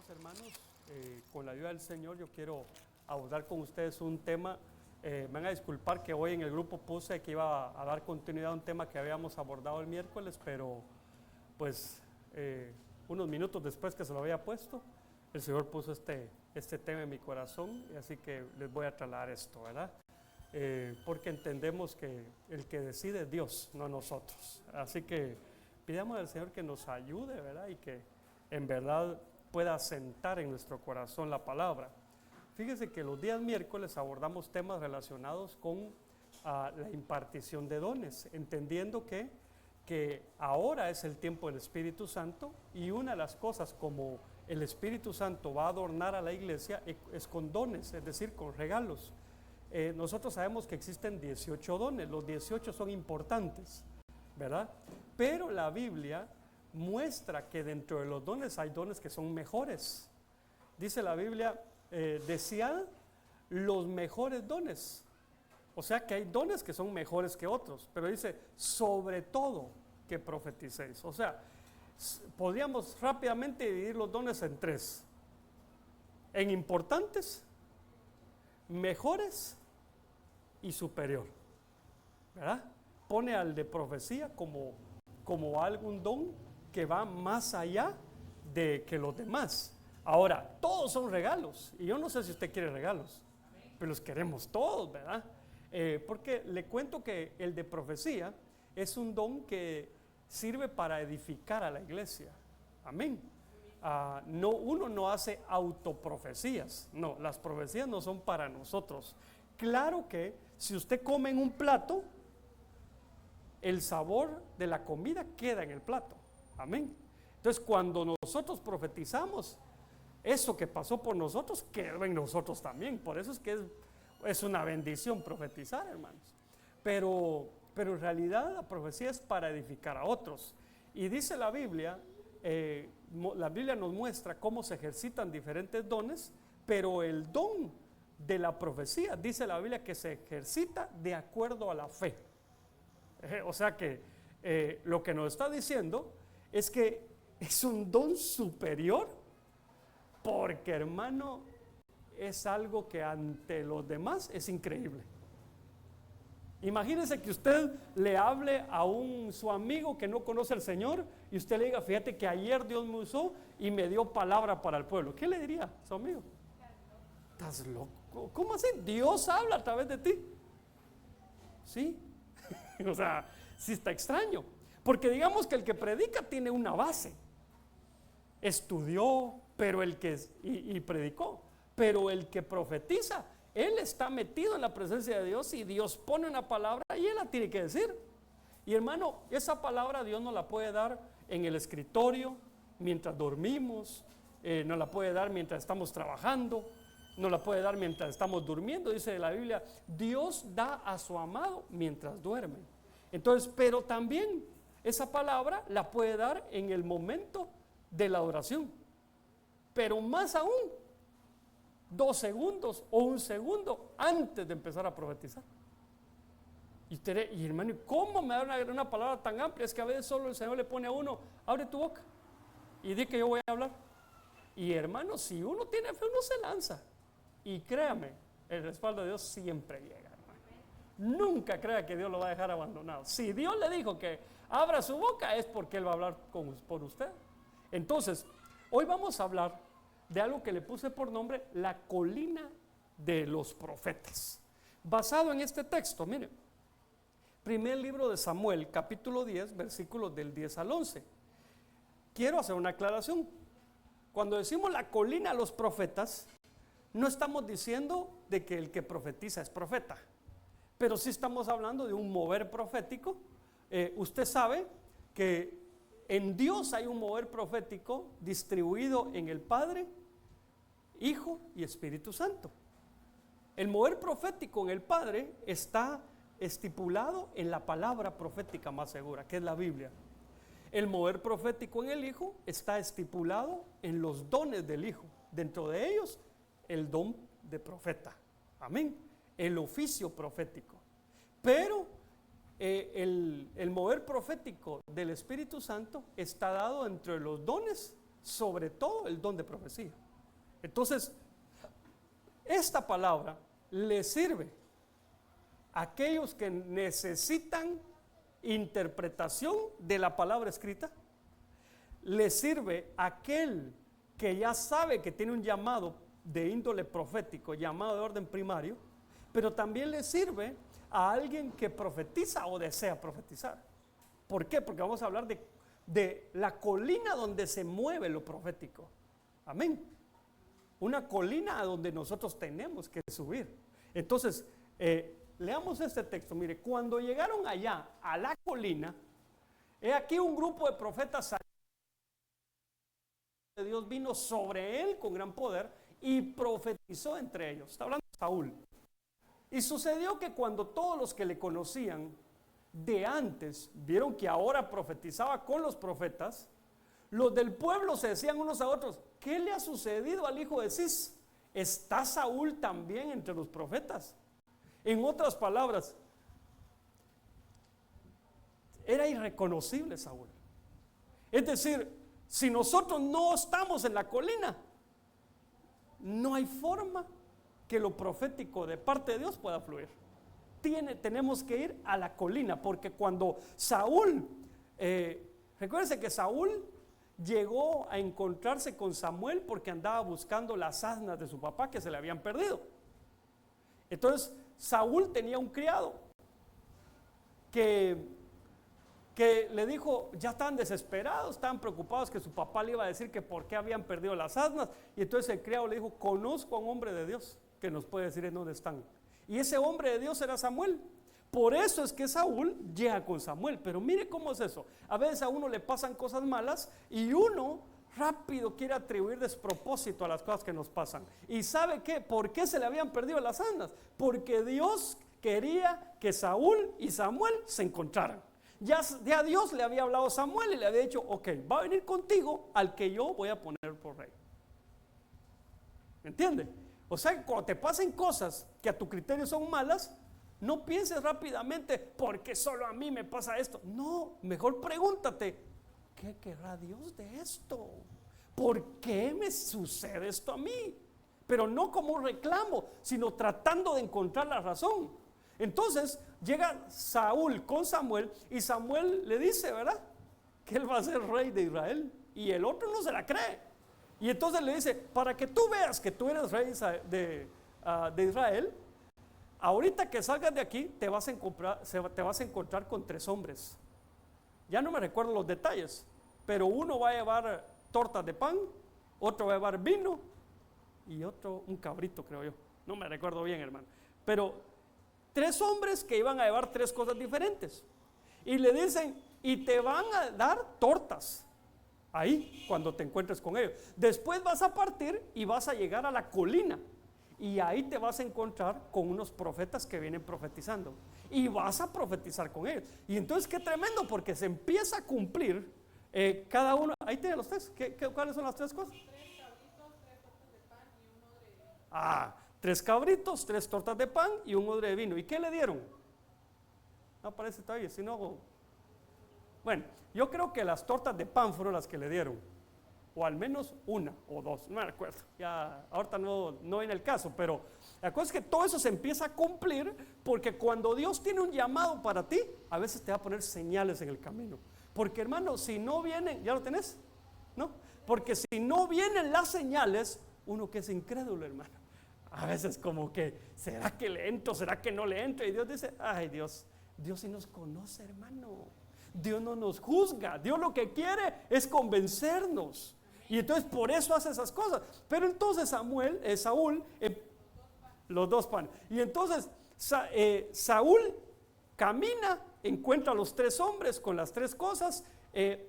Hermanos, con la ayuda del Señor yo quiero abordar con ustedes un tema. Me van a disculpar que hoy en el grupo puse que iba a dar continuidad a un tema que habíamos abordado el miércoles, pero pues unos minutos después que se lo había puesto, el Señor puso este tema en mi corazón, y así que les voy a trasladar esto, ¿verdad? Porque entendemos que el que decide es Dios, no nosotros. Así que pidamos al Señor que nos ayude, ¿verdad? Y que en verdad pueda asentar en nuestro corazón la palabra. Fíjese que los días miércoles abordamos temas relacionados con la impartición de dones, entendiendo que ahora es el tiempo del Espíritu Santo, y una de las cosas como el Espíritu Santo va a adornar a la iglesia es con dones, es decir, con regalos. Nosotros sabemos que existen 18 dones, los 18 son importantes, ¿verdad? Pero la Biblia muestra que dentro de los dones hay dones que son mejores. Dice la Biblia, desead los mejores dones. O sea que hay dones que son mejores que otros, pero dice, sobre todo que profeticéis. O sea, podríamos rápidamente dividir los dones en tres: en importantes, mejores y superior, ¿verdad? Pone al de profecía como algún don que va más allá de que los demás. Ahora, todos son regalos, y yo no sé si usted quiere regalos, pero los queremos todos, ¿verdad? Porque le cuento que el de profecía es un don que sirve para edificar a la iglesia. Amén. Uno no hace autoprofecías, no, las profecías no son para nosotros. Claro que si usted come en un plato, el sabor de la comida queda en el plato. Amén. Entonces, cuando nosotros profetizamos, eso que pasó por nosotros quedó en nosotros también. Por eso es que es una bendición profetizar, hermanos. Pero en realidad la profecía es para edificar a otros. Y dice la Biblia nos muestra cómo se ejercitan diferentes dones, pero el don de la profecía, dice la Biblia, que se ejercita de acuerdo a la fe. O sea que lo que nos está diciendo es que es un don superior, porque, hermano, es algo que ante los demás es increíble. Imagínese que usted le hable a su amigo que no conoce al Señor, y usted le diga, fíjate que ayer Dios me usó y me dio palabra para el pueblo. ¿Qué le diría a su amigo? ¿Estás loco? ¿Cómo así? Dios habla a través de ti. ¿Sí? O sea, sí está extraño. Porque digamos que el que predica tiene una base. Estudió, pero y predicó. Pero el que profetiza, él está metido en la presencia de Dios, y Dios pone una palabra y él la tiene que decir. Y hermano, esa palabra Dios nos la puede dar en el escritorio, mientras dormimos, nos la puede dar mientras estamos trabajando, nos la puede dar mientras estamos durmiendo. Dice la Biblia, Dios da a su amado mientras duerme. Entonces, pero también esa palabra la puede dar en el momento de la oración, pero más aún 2 segundos o 1 segundo antes de empezar a profetizar. Y hermano, ¿cómo me da una palabra tan amplia? Es que a veces solo el Señor le pone a uno, abre tu boca y di que yo voy a hablar. Y hermano, si uno tiene fe, uno se lanza. Y créame, el respaldo de Dios siempre llega, hermano. Nunca crea que Dios lo va a dejar abandonado. Si Dios le dijo que abra su boca, es porque Él va a hablar por usted. Entonces, hoy vamos a hablar de algo que le puse por nombre la colina de los profetas. Basado en este texto, mire, primer libro de Samuel, capítulo 10, versículos del 10 al 11. Quiero hacer una aclaración. Cuando decimos la colina de los profetas, no estamos diciendo de que el que profetiza es profeta, pero sí estamos hablando de un mover profético. Usted sabe que en Dios hay un mover profético distribuido en el Padre, Hijo y Espíritu Santo. El mover profético en el Padre está estipulado en la palabra profética más segura, que es la Biblia. El mover profético en el Hijo está estipulado en los dones del Hijo. Dentro de ellos, el don de profeta. Amén. El oficio profético. Pero el mover profético del Espíritu Santo está dado entre los dones sobre todo el don de profecía. Entonces, esta palabra le sirve a aquellos que necesitan interpretación de la palabra escrita, le sirve a aquel que ya sabe que tiene un llamado de índole profético, llamado de orden primario, pero también le sirve a alguien que profetiza o desea profetizar. ¿Por qué? Porque vamos a hablar de la colina donde se mueve lo profético. Amén. Una colina a donde nosotros tenemos que subir. Entonces, leamos este texto. Mire, cuando llegaron allá a la colina, he aquí un grupo de profetas de Dios vino sobre él con gran poder y profetizó entre ellos. Está hablando de Saúl. Y sucedió que cuando todos los que le conocían de antes vieron que ahora profetizaba con los profetas, los del pueblo se decían unos a otros: ¿qué le ha sucedido al hijo de Cis? ¿Está Saúl también entre los profetas? En otras palabras, era irreconocible Saúl. Es decir, si nosotros no estamos en la colina, no hay forma que lo profético de parte de Dios pueda fluir. Tenemos que ir a la colina, porque cuando Saúl, recuérdense que Saúl llegó a encontrarse con Samuel porque andaba buscando las asnas de su papá que se le habían perdido. Entonces Saúl tenía un criado que le dijo, ya estaban desesperados, estaban preocupados que su papá le iba a decir que por qué habían perdido las asnas, y entonces el criado le dijo: conozco a un hombre de Dios que nos puede decir en dónde están. Y ese hombre de Dios era Samuel. Por eso es que Saúl llega con Samuel. Pero mire cómo es eso. A veces a uno le pasan cosas malas y uno rápido quiere atribuir despropósito a las cosas que nos pasan. ¿Y sabe qué? ¿Por qué se le habían perdido las asnas? Porque Dios quería que Saúl y Samuel se encontraran. Ya Dios le había hablado a Samuel y le había dicho: ok, va a venir contigo al que yo voy a poner por rey. ¿Entiende? O sea, cuando te pasen cosas que a tu criterio son malas, no pienses rápidamente: ¿por qué solo a mí me pasa esto? No, mejor pregúntate: ¿qué querrá Dios de esto? ¿Por qué me sucede esto a mí? Pero no como un reclamo, sino tratando de encontrar la razón. Entonces llega Saúl con Samuel y Samuel le dice, ¿verdad?, que él va a ser rey de Israel, y el otro no se la cree. Y entonces le dice: para que tú veas que tú eres rey de Israel, ahorita que salgas de aquí te vas a encontrar con 3 hombres. Ya no me recuerdo los detalles, pero uno va a llevar tortas de pan, otro va a llevar vino y otro un cabrito, creo yo. No me recuerdo bien, hermano. Pero 3 hombres que iban a llevar 3 cosas diferentes. Y le dicen: y te van a dar tortas ahí cuando te encuentres con ellos. Después vas a partir y vas a llegar a la colina, y ahí te vas a encontrar con unos profetas que vienen profetizando, y vas a profetizar con ellos. Y entonces qué tremendo, porque se empieza a cumplir cada uno. Ahí tiene los 3. ¿Cuáles son las 3 cosas? 3 cabritos, 3 tortas de pan y un odre de vino. 3 cabritos, 3 tortas de pan y un odre de vino. ¿Y qué le dieron? No aparece todavía, sino... Bueno, yo creo que las tortas de pan fueron las que le dieron, o al menos 1 o 2, no me recuerdo, ya ahorita no viene el caso, pero la cosa es que todo eso se empieza a cumplir, porque cuando Dios tiene un llamado para ti, a veces te va a poner señales en el camino, porque hermano, si no vienen, ¿ya lo tenés? ¿No? Porque si no vienen las señales, uno que es incrédulo, hermano, a veces como que, ¿será que le entro? ¿Será que no le entro? Y Dios dice: ay, Dios sí nos conoce, hermano. Dios no nos juzga. Dios lo que quiere es convencernos. Y entonces por eso hace esas cosas. Pero entonces Saúl, los 2 panes. Y entonces Saúl camina, encuentra a los 3 hombres con las 3 cosas,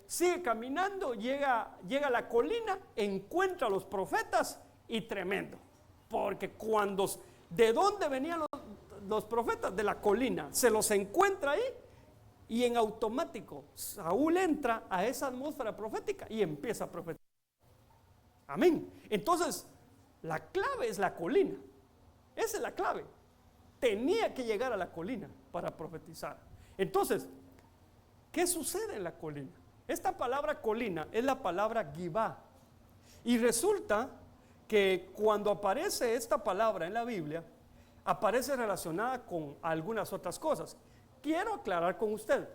sigue caminando, llega a la colina, encuentra a los profetas, y tremendo. Porque ¿de dónde venían los profetas? De la colina. Se los encuentra ahí. Y en automático Saúl entra a esa atmósfera profética y empieza a profetizar. Amén. Entonces la clave es la colina. Esa es la clave. Tenía que llegar a la colina para profetizar. Entonces, ¿qué sucede en la colina? Esta palabra colina es la palabra Gibá. Y resulta que cuando aparece esta palabra en la Biblia, aparece relacionada con algunas otras cosas. Quiero aclarar con usted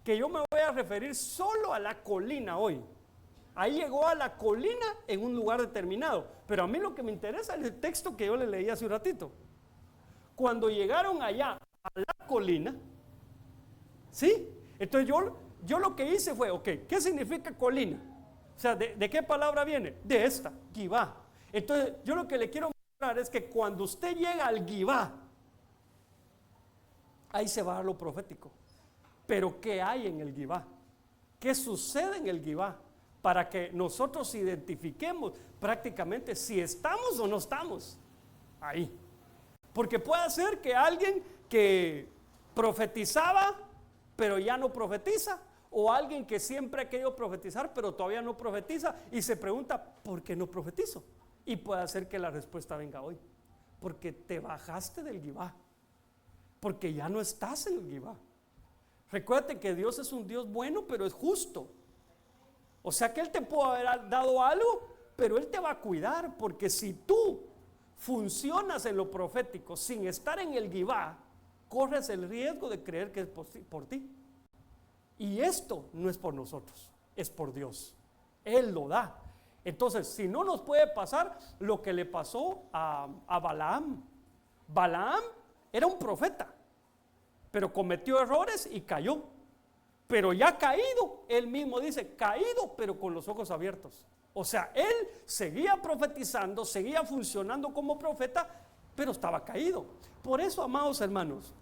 que yo me voy a referir solo a la colina hoy. Ahí llegó a la colina en un lugar determinado, pero a mí lo que me interesa es el texto que yo le leí hace un ratito. Cuando llegaron allá a la colina, ¿sí? Entonces yo lo que hice fue, ok, ¿qué significa colina? O sea, ¿de qué palabra viene? De esta, Gibá. Entonces yo lo que le quiero mostrar es que cuando usted llega al Gibá, ahí se va a lo profético. Pero ¿qué hay en el Gibá? ¿Qué sucede en el Gibá? Para que nosotros identifiquemos prácticamente si estamos o no estamos ahí. Porque puede ser que alguien que profetizaba, pero ya no profetiza, o alguien que siempre ha querido profetizar, pero todavía no profetiza, y se pregunta, ¿por qué no profetizo? Y puede ser que la respuesta venga hoy, porque te bajaste del Gibá, porque ya no estás en el Gibá. Recuérdate que Dios es un Dios bueno, pero es justo. O sea que Él te puede haber dado algo, pero Él te va a cuidar, porque si tú funcionas en lo profético sin estar en el Gibá, corres el riesgo de creer que es por ti. Y esto no es por nosotros, es por Dios. Él lo da. Entonces, si no nos puede pasar lo que le pasó a Balaam. Balaam era un profeta, pero cometió errores y cayó. Pero ya caído, él mismo dice, caído, pero con los ojos abiertos. O sea, él seguía profetizando, seguía funcionando como profeta, pero estaba caído. Por eso, amados hermanos,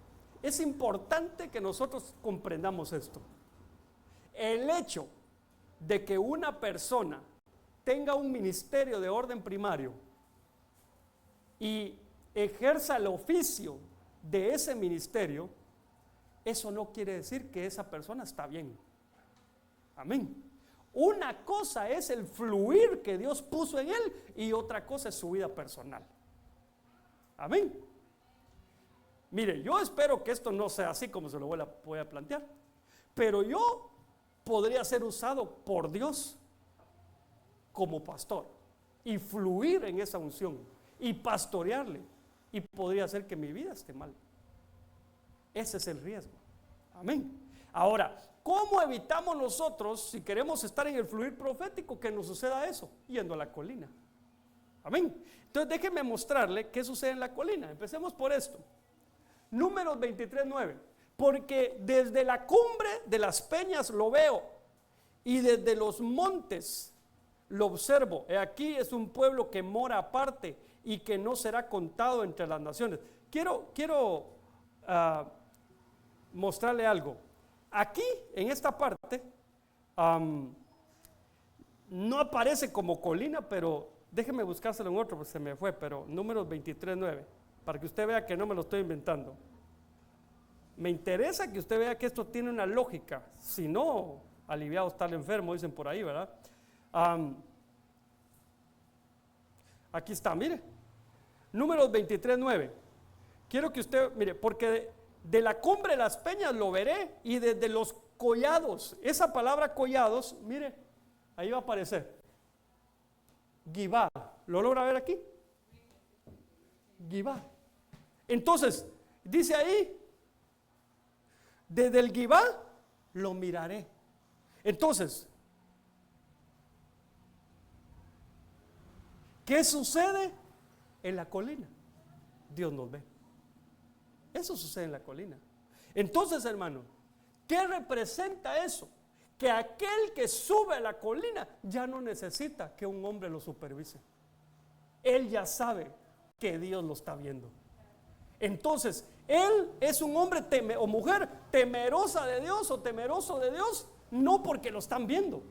es importante que nosotros comprendamos esto. El hecho de que una persona tenga un ministerio de orden primario y ejerza el oficio de ese ministerio, eso no quiere decir que esa persona está bien. Amén. Una cosa es el fluir que Dios puso en él y otra cosa es su vida personal. Amén. Mire, yo espero que esto no sea así como se lo voy a plantear, pero yo podría ser usado por Dios como pastor y fluir en esa unción y pastorearle, y podría ser que mi vida esté mal. Ese es el riesgo. Amén. Ahora, ¿cómo evitamos nosotros, si queremos estar en el fluir profético, que nos suceda eso? Yendo a la colina. Amén. Entonces déjenme mostrarle qué sucede en la colina. Empecemos por esto. Números 23:9. Porque desde la cumbre de las peñas lo veo, y desde los montes lo observo. Aquí es un pueblo que mora aparte y que no será contado entre las naciones. Quiero mostrarle algo. Aquí, en esta parte, no aparece como colina, pero déjeme buscárselo en otro, porque se me fue, pero Números 23:9, para que usted vea que no me lo estoy inventando. Me interesa que usted vea que esto tiene una lógica, si no, aliviado está el enfermo, dicen por ahí, ¿verdad? Aquí está, mire, Números 23:9. Quiero que usted, mire, porque de la cumbre de las peñas lo veré, y desde los collados, esa palabra collados, mire, ahí va a aparecer, Gibá, ¿lo logra ver aquí? Gibá. Entonces, dice ahí, desde el Gibá lo miraré. Entonces, ¿qué sucede en la colina? Dios nos ve. Eso sucede en la colina. Entonces, hermano, ¿qué representa eso? Que aquel que sube a la colina ya no necesita que un hombre lo supervise. Él ya sabe que Dios lo está viendo. Entonces, él es un hombre o mujer temerosa de Dios o temeroso de Dios, no porque lo están viendo,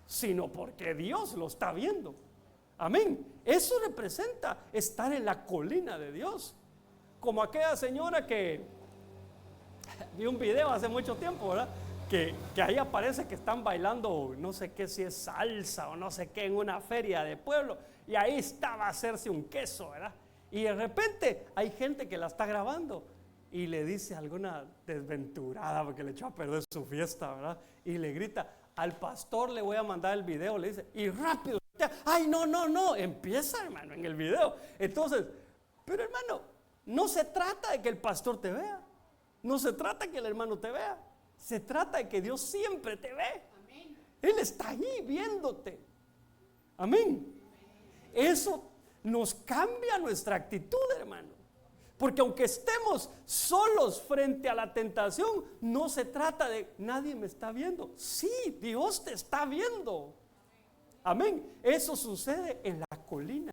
sino porque Dios lo está viendo. Amén. Eso representa estar en la colina de Dios. Como aquella señora que vi un video hace mucho tiempo, ¿verdad? Que ahí aparece que están bailando, no sé qué, si es salsa o no sé qué, en una feria de pueblo, y ahí estaba a hacerse un queso, ¿verdad? Y de repente hay gente que la está grabando y le dice alguna desventurada porque le echó a perder su fiesta, ¿verdad? Y le grita, al pastor le voy a mandar el video, le dice, y rápido Ay, no, no, no. Empieza, hermano, en el video. Entonces, pero hermano, no se trata de que el pastor te vea. No se trata de que el hermano te vea. Se trata de que Dios siempre te ve. Amén. Él está ahí viéndote. Amén. Eso nos cambia nuestra actitud, hermano. Porque aunque estemos solos frente a la tentación, no se trata de nadie me está viendo. Sí, Dios te está viendo. Amén. Eso sucede en la colina.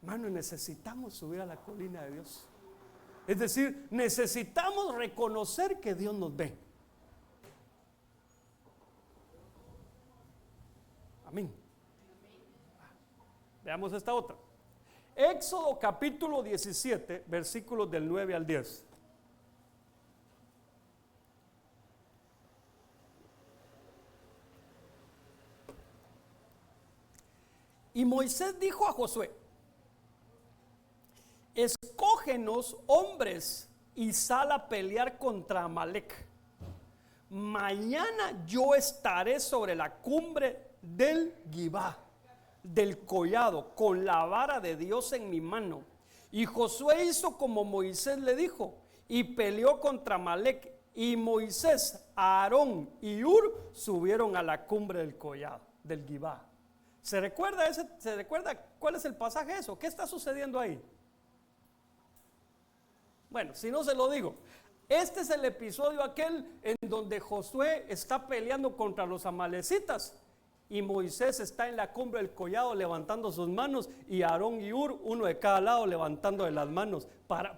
Hermano, necesitamos subir a la colina de Dios. Es decir, necesitamos reconocer que Dios nos ve. Amén. Veamos esta otra. Éxodo capítulo 17, versículos del 9 al 10. Y Moisés dijo a Josué: escógenos hombres y sal a pelear contra Amalec. Mañana yo estaré sobre la cumbre del Gibá, del collado, con la vara de Dios en mi mano. Y Josué hizo como Moisés le dijo y peleó contra Amalec. Y Moisés, Aarón y Hur subieron a la cumbre del collado, del Gibá. ¿Se recuerda cuál es el pasaje de eso? ¿Qué está sucediendo ahí? Bueno, si no se lo digo. Este es el episodio aquel en donde Josué está peleando contra los amalecitas y Moisés está en la cumbre del collado levantando sus manos y Aarón y Hur, uno de cada lado, levantando de las manos.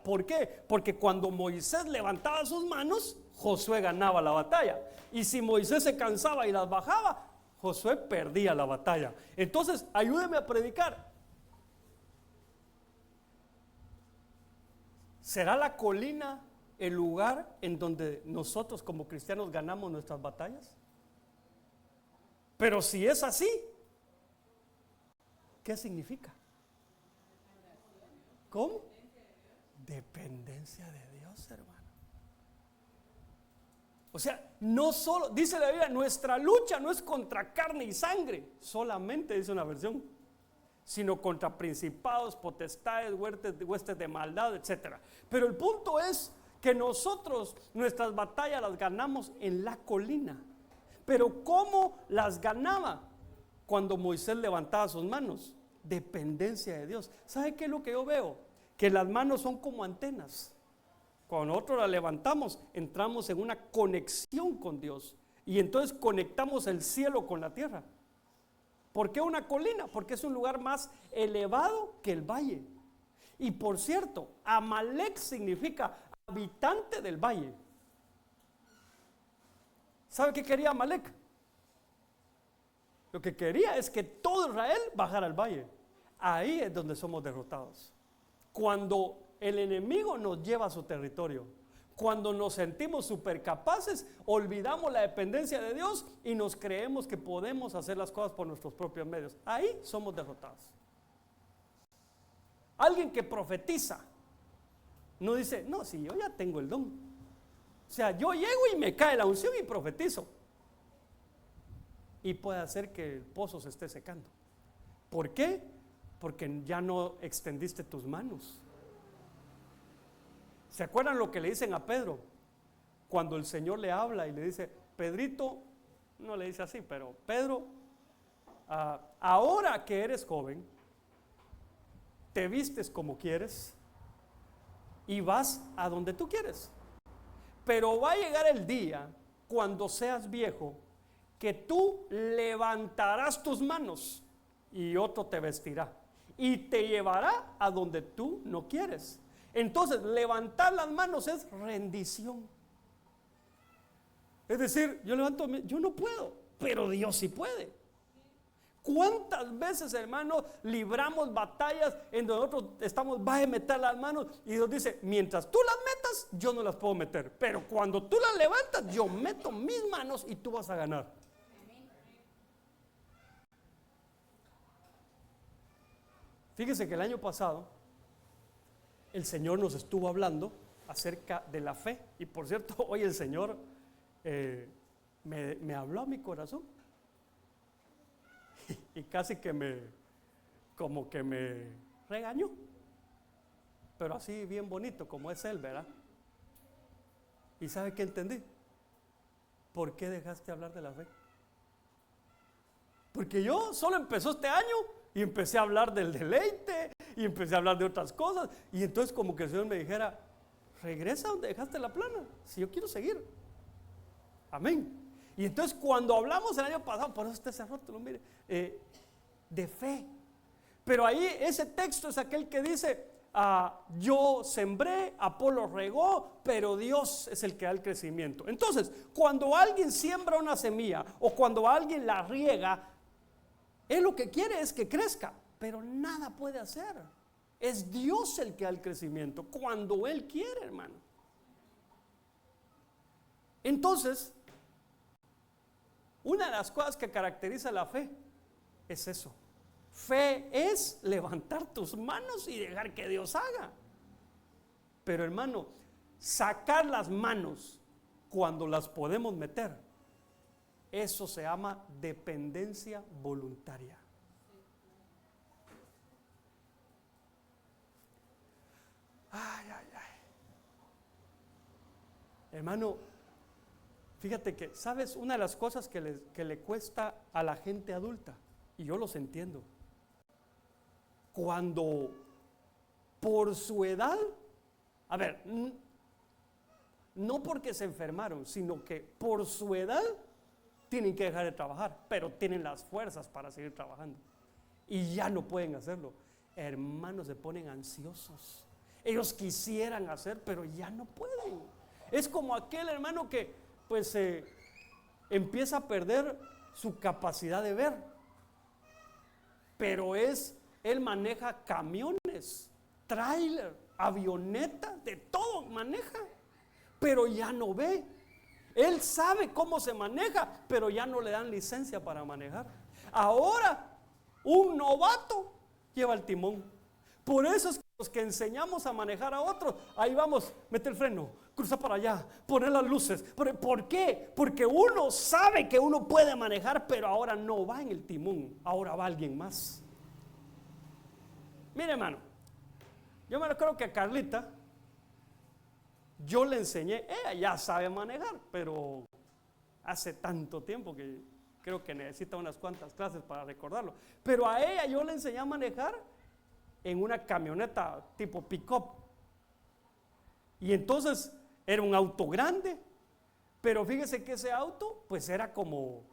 ¿Por qué? Porque cuando Moisés levantaba sus manos, Josué ganaba la batalla. Y si Moisés se cansaba y las bajaba, Josué perdía la batalla. Entonces, ayúdeme a predicar. ¿Será la colina el lugar en donde nosotros como cristianos ganamos nuestras batallas? Pero si es así, ¿qué significa? ¿Cómo? Dependencia de Dios, hermano. O sea, no solo, dice la Biblia, nuestra lucha no es contra carne y sangre, solamente dice una versión, sino contra principados, potestades, huestes de maldad, etc. Pero el punto es que nosotros nuestras batallas las ganamos en la colina. Pero ¿cómo las ganaba? Cuando Moisés levantaba sus manos. Dependencia de Dios. ¿Sabe qué es lo que yo veo? Que las manos son como antenas. Cuando nosotros las levantamos, entramos en una conexión con Dios. Y entonces conectamos el cielo con la tierra. ¿Por qué una colina? Porque es un lugar más elevado que el valle. Y por cierto, Amalec significa habitante del valle. ¿Sabe qué quería Amalec? Lo que quería es que todo Israel bajara al valle. Ahí es donde somos derrotados. Cuando el enemigo nos lleva a su territorio, cuando nos sentimos supercapaces, olvidamos la dependencia de Dios y nos creemos que podemos hacer las cosas por nuestros propios medios. Ahí somos derrotados. Alguien que profetiza no dice, no, si yo ya tengo el don. O sea, yo llego y me cae la unción y profetizo. Y puede hacer que el pozo se esté secando. ¿Por qué? Porque ya no extendiste tus manos. ¿Se acuerdan lo que le dicen a Pedro? Cuando el Señor le habla y le dice, Pedrito, no le dice así, pero Pedro, ahora que eres joven, te vistes como quieres y vas a donde tú quieres. Pero va a llegar el día, cuando seas viejo, que tú levantarás tus manos y otro te vestirá y te llevará a donde tú no quieres. Entonces, levantar las manos es rendición. Es decir, yo no puedo, pero Dios sí puede. ¿Cuántas veces, hermanos, libramos batallas en donde nosotros estamos, vas a meter las manos y Dios dice, mientras tú las metas, yo no las puedo meter, pero cuando tú las levantas, yo meto mis manos y tú vas a ganar. Fíjese que el año pasado el Señor nos estuvo hablando acerca de la fe. Y por cierto, hoy el Señor me habló a mi corazón. y casi que como que me regañó, pero así bien bonito como es él, ¿verdad? ¿Y sabe qué entendí? ¿Por qué dejaste hablar de la fe? Porque yo solo empezó este año y empecé a hablar del deleite y empecé a hablar de otras cosas, y entonces como que el Señor me dijera, regresa donde dejaste la plana, si yo quiero seguir. Amén. Y entonces cuando hablamos el año pasado, por eso usted se rótulo, mire, de fe. Pero ahí ese texto es aquel que dice, yo sembré, Apolo regó, pero Dios es el que da el crecimiento. Entonces, cuando alguien siembra una semilla o cuando alguien la riega, él lo que quiere es que crezca, pero nada puede hacer. Es Dios el que da el crecimiento cuando Él quiere, hermano. Entonces, una de las cosas que caracteriza la fe es eso. Fe es levantar tus manos y dejar que Dios haga. Pero hermano, sacar las manos cuando las podemos meter, eso se llama dependencia voluntaria. Ay, ay, ay. Hermano, fíjate que, ¿sabes? Una de las cosas que le cuesta a la gente adulta, y yo los entiendo, cuando por su edad, a ver, no porque se enfermaron, sino que por su edad tienen que dejar de trabajar, pero tienen las fuerzas para seguir trabajando y ya no pueden hacerlo. Hermanos, se ponen ansiosos. Ellos quisieran hacer, pero ya no pueden. Es como aquel hermano que pues empieza a perder su capacidad de ver, pero él maneja camiones, tráiler, avioneta, de todo maneja, pero ya no ve. Él sabe cómo se maneja, pero ya no le dan licencia para manejar. Ahora, un novato lleva el timón. Por eso es que los que enseñamos a manejar a otros, ahí vamos, mete el freno, cruza para allá, poner las luces. ¿Por qué? Porque uno sabe que uno puede manejar, pero ahora no va en el timón, ahora va alguien más. Mire, hermano, yo me acuerdo que a Carlita yo le enseñé, ella ya sabe manejar, pero hace tanto tiempo que creo que necesita unas cuantas clases para recordarlo. Pero a ella yo le enseñé a manejar en una camioneta tipo pick-up. Y entonces era un auto grande, pero fíjese que ese auto pues era como,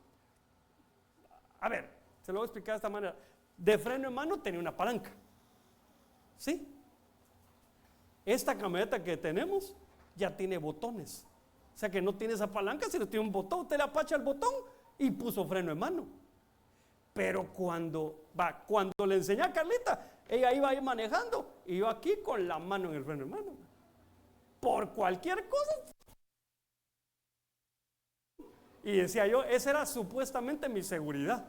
a ver, se lo voy a explicar de esta manera. De freno en mano tenía una palanca, ¿sí? Esta camioneta que tenemos ya tiene botones, o sea que no tiene esa palanca, sino tiene un botón. Usted le apacha el botón y puso freno en mano. Pero cuando le enseñé a Carlita, ella iba a ir manejando y yo aquí con la mano en el freno en mano, por cualquier cosa. Y decía yo, esa era supuestamente mi seguridad.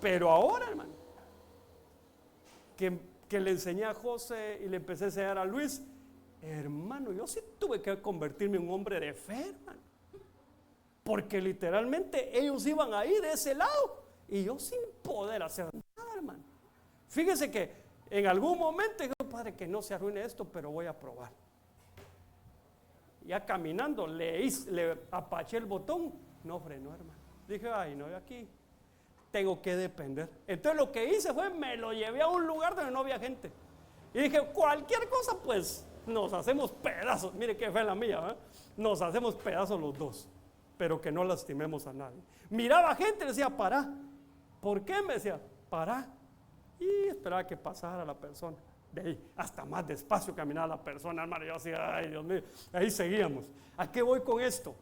Pero ahora, hermano, que le enseñé a José y le empecé a enseñar a Luis, hermano, yo sí tuve que convertirme en un hombre de fe, hermano, porque literalmente ellos iban ahí de ese lado y yo sin poder hacer nada, hermano. Fíjese que en algún momento dije, Padre, que no se arruine esto, pero voy a probar. Ya caminando le apaché el botón, no frenó, hermano. Dije, ay, no, yo aquí tengo que depender. Entonces lo que hice fue, me lo llevé a un lugar donde no había gente. Y dije, cualquier cosa, pues nos hacemos pedazos. Mire qué fe la mía, ¿eh? Nos hacemos pedazos los dos, pero que no lastimemos a nadie. Miraba gente y decía, pará. ¿Por qué? Me decía, pará. Y esperaba que pasara la persona. De ahí, hasta más despacio caminaba la persona, hermano. Yo decía, ay, Dios mío. Ahí seguíamos. ¿A qué voy con esto?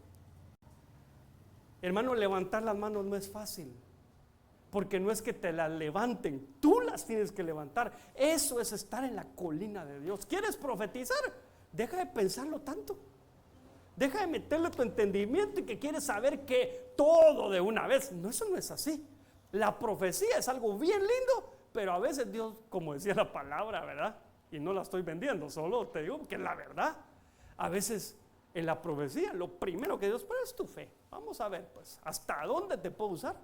Hermano, levantar las manos no es fácil, porque no es que te las levanten, tú las tienes que levantar. Eso es estar en la colina de Dios. ¿Quieres profetizar? Deja de pensarlo tanto. Deja de meterle tu entendimiento y que quieres saber que todo de una vez. No, eso no es así. La profecía es algo bien lindo, pero a veces Dios, como decía la palabra, ¿verdad? Y no la estoy vendiendo, solo te digo que es la verdad. A veces en la profecía lo primero que Dios pone es tu fe. Vamos a ver, pues, ¿hasta dónde te puedo usar?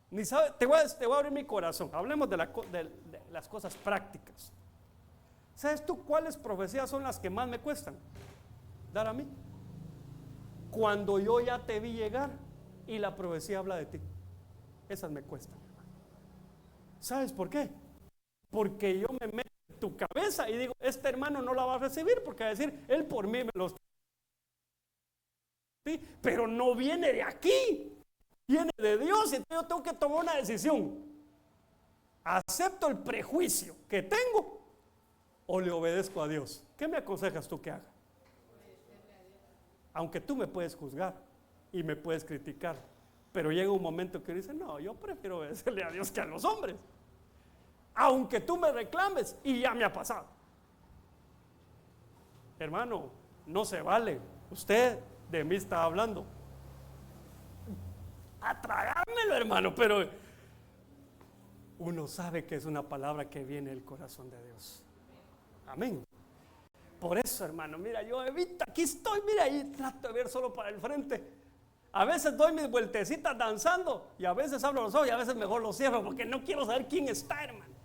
Ni sabe, te voy a abrir mi corazón. Hablemos de las cosas prácticas. ¿Sabes tú cuáles profecías son las que más me cuestan dar a mí? Cuando yo ya te vi llegar y la profecía habla de ti. Esas me cuestan. ¿Sabes por qué? Porque yo me meto en tu cabeza y digo, este hermano no la va a recibir porque va a decir, él por mí me los... ¿Sí? Pero no viene de aquí, viene de Dios, y yo tengo que tomar una decisión. ¿Acepto el prejuicio que tengo o le obedezco a Dios? ¿Qué me aconsejas tú que haga? Aunque tú me puedes juzgar y me puedes criticar, pero llega un momento que dice, no, yo prefiero obedecerle a Dios que a los hombres, aunque tú me reclames, y ya me ha pasado. Hermano, no se vale. Usted de mí está hablando. A tragármelo, hermano, pero uno sabe que es una palabra que viene del corazón de Dios. Amén. Por eso, hermano, mira, yo evito, aquí estoy, mira, y trato de ver solo para el frente. A veces doy mis vueltecitas danzando y a veces abro los ojos y a veces mejor los cierro porque no quiero saber quién está, hermano.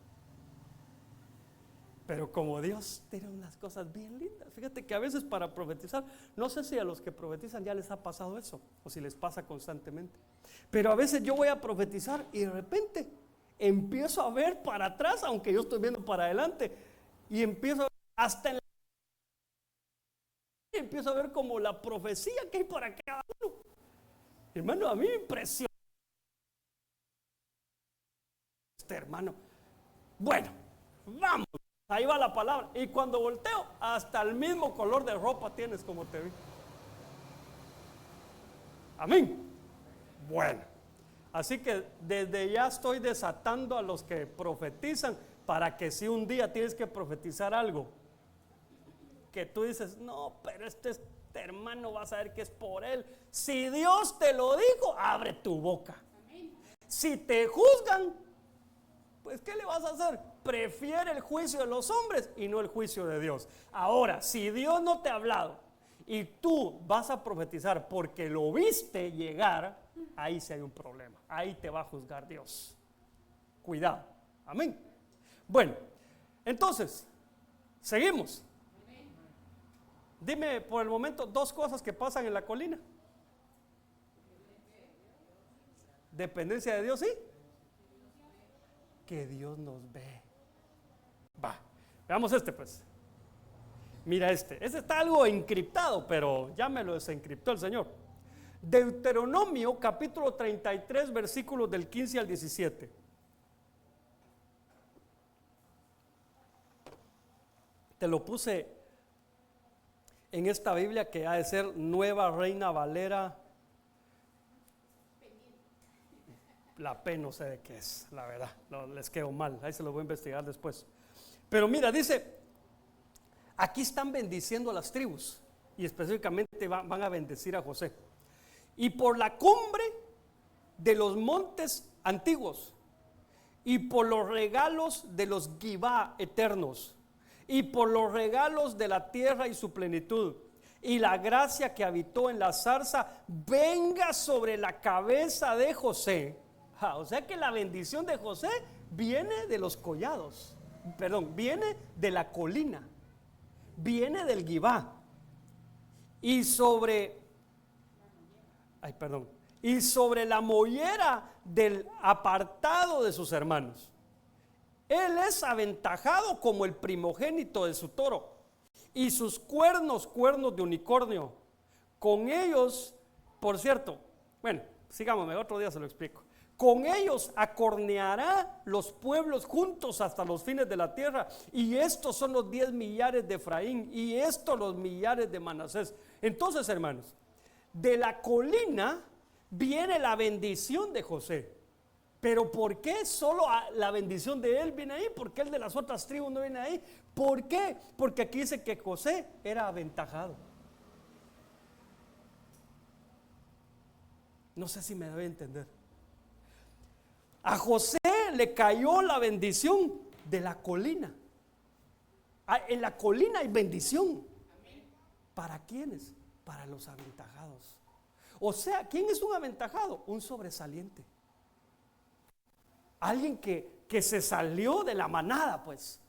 Pero como Dios tiene unas cosas bien lindas. Fíjate que a veces para profetizar, no sé si a los que profetizan ya les ha pasado eso o si les pasa constantemente, pero a veces yo voy a profetizar y de repente empiezo a ver para atrás, aunque yo estoy viendo para adelante, y empiezo hasta en la... empiezo a ver como la profecía que hay para cada uno. Hermano, a mí me impresiona este hermano. Bueno, vamos. Ahí va la palabra. Y cuando volteo, hasta el mismo color de ropa tienes como te vi. Amén. Bueno, así que desde ya estoy desatando a los que profetizan para que si un día tienes que profetizar algo que tú dices, no, pero este hermano va a saber que es por él. Si Dios te lo dijo, abre tu boca. Si te juzgan, pues ¿qué le vas a hacer? Prefiere el juicio de los hombres y no el juicio de Dios. Ahora, si Dios no te ha hablado y tú vas a profetizar porque lo viste llegar, ahí sí hay un problema. Ahí te va a juzgar Dios. Cuidado. Amén. Bueno, entonces, seguimos. Dime por el momento dos cosas que pasan en la colina. Dependencia de Dios, ¿sí? Que Dios nos ve. Va, veamos este pues. Mira este está algo encriptado, pero ya me lo desencriptó el Señor. Deuteronomio capítulo 33 versículos del 15 al 17. Te lo puse en esta Biblia que ha de ser Nueva Reina Valera. La P no sé de qué es, la verdad, les quedó mal, ahí se lo voy a investigar después. Pero mira, dice, aquí están bendiciendo a las tribus y específicamente van a bendecir a José. Y por la cumbre de los montes antiguos y por los regalos de los Gibá eternos y por los regalos de la tierra y su plenitud y la gracia que habitó en la zarza venga sobre la cabeza de José. O sea que la bendición de José viene de los collados, perdón, viene de la colina, viene del Gibá y sobre la mollera del apartado de sus hermanos. Él es aventajado como el primogénito de su toro y sus cuernos de unicornio. Con ellos, por cierto, bueno, sigamos, otro día se lo explico. Con ellos acorneará los pueblos juntos hasta los fines de la tierra. Y estos son los 10 millares de Efraín y estos los millares de Manasés. Entonces, hermanos, de la colina viene la bendición de José. Pero ¿por qué solo la bendición de él viene ahí? ¿Por qué el de las otras tribus no viene ahí? ¿Por qué? Porque aquí dice que José era aventajado. No sé si me debe entender. A José le cayó la bendición de la colina. En la colina hay bendición. ¿Para quiénes? Para los aventajados. O sea, ¿quién es un aventajado? Un sobresaliente. Alguien que se salió de la manada, pues,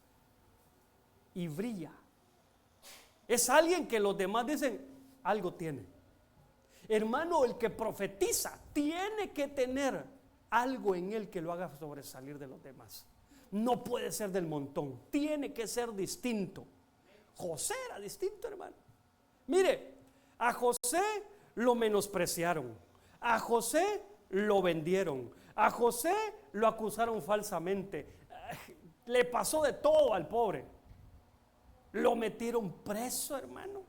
y brilla. Es alguien que los demás dicen, algo tiene. Hermano, el que profetiza tiene que tener algo en él que lo haga sobresalir de los demás. No puede ser del montón, tiene que ser distinto. José era distinto, hermano. Mire, a José lo menospreciaron, a José lo vendieron, a José lo acusaron falsamente, le pasó de todo al pobre. Lo metieron preso, hermano.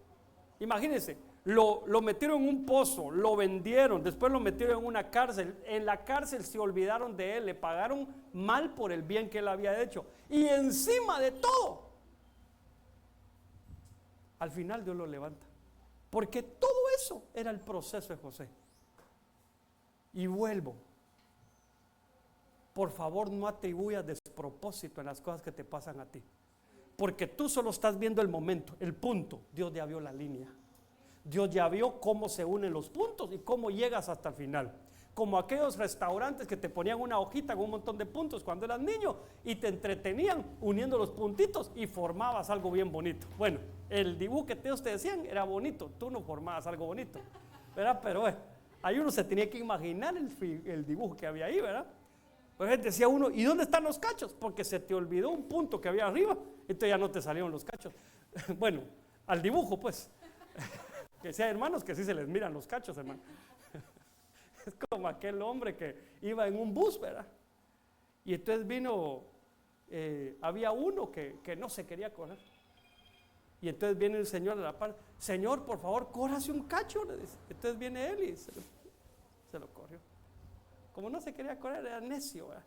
Imagínense, lo metieron en un pozo, lo vendieron, después lo metieron en una cárcel. En la cárcel se olvidaron de él, le pagaron mal por el bien que él había hecho. Y encima de todo, al final Dios lo levanta. Porque todo eso era el proceso de José. Y vuelvo. Por favor, no atribuyas despropósito en las cosas que te pasan a ti. Porque tú solo estás viendo el momento, el punto. Dios ya vio la línea. Dios ya vio cómo se unen los puntos y cómo llegas hasta el final. Como aquellos restaurantes que te ponían una hojita con un montón de puntos cuando eras niño y te entretenían uniendo los puntitos y formabas algo bien bonito. Bueno, el dibujo que ellos te decían era bonito, tú no formabas algo bonito, ¿verdad? Pero ahí uno se tenía que imaginar el dibujo que había ahí, ¿verdad? Pues decía uno, ¿y dónde están los cachos? Porque se te olvidó un punto que había arriba, entonces ya no te salieron los cachos. Bueno, al dibujo pues. Que sea hermanos que sí se les miran los cachos, hermano. Es como aquel hombre que iba en un bus, ¿verdad? Y entonces vino, había uno que no se quería correr. Y entonces viene el señor de la par, Señor, por favor, córrase un cacho, le dice. Entonces viene él y se lo corrió. Como no se quería correr, era necio, ¿verdad?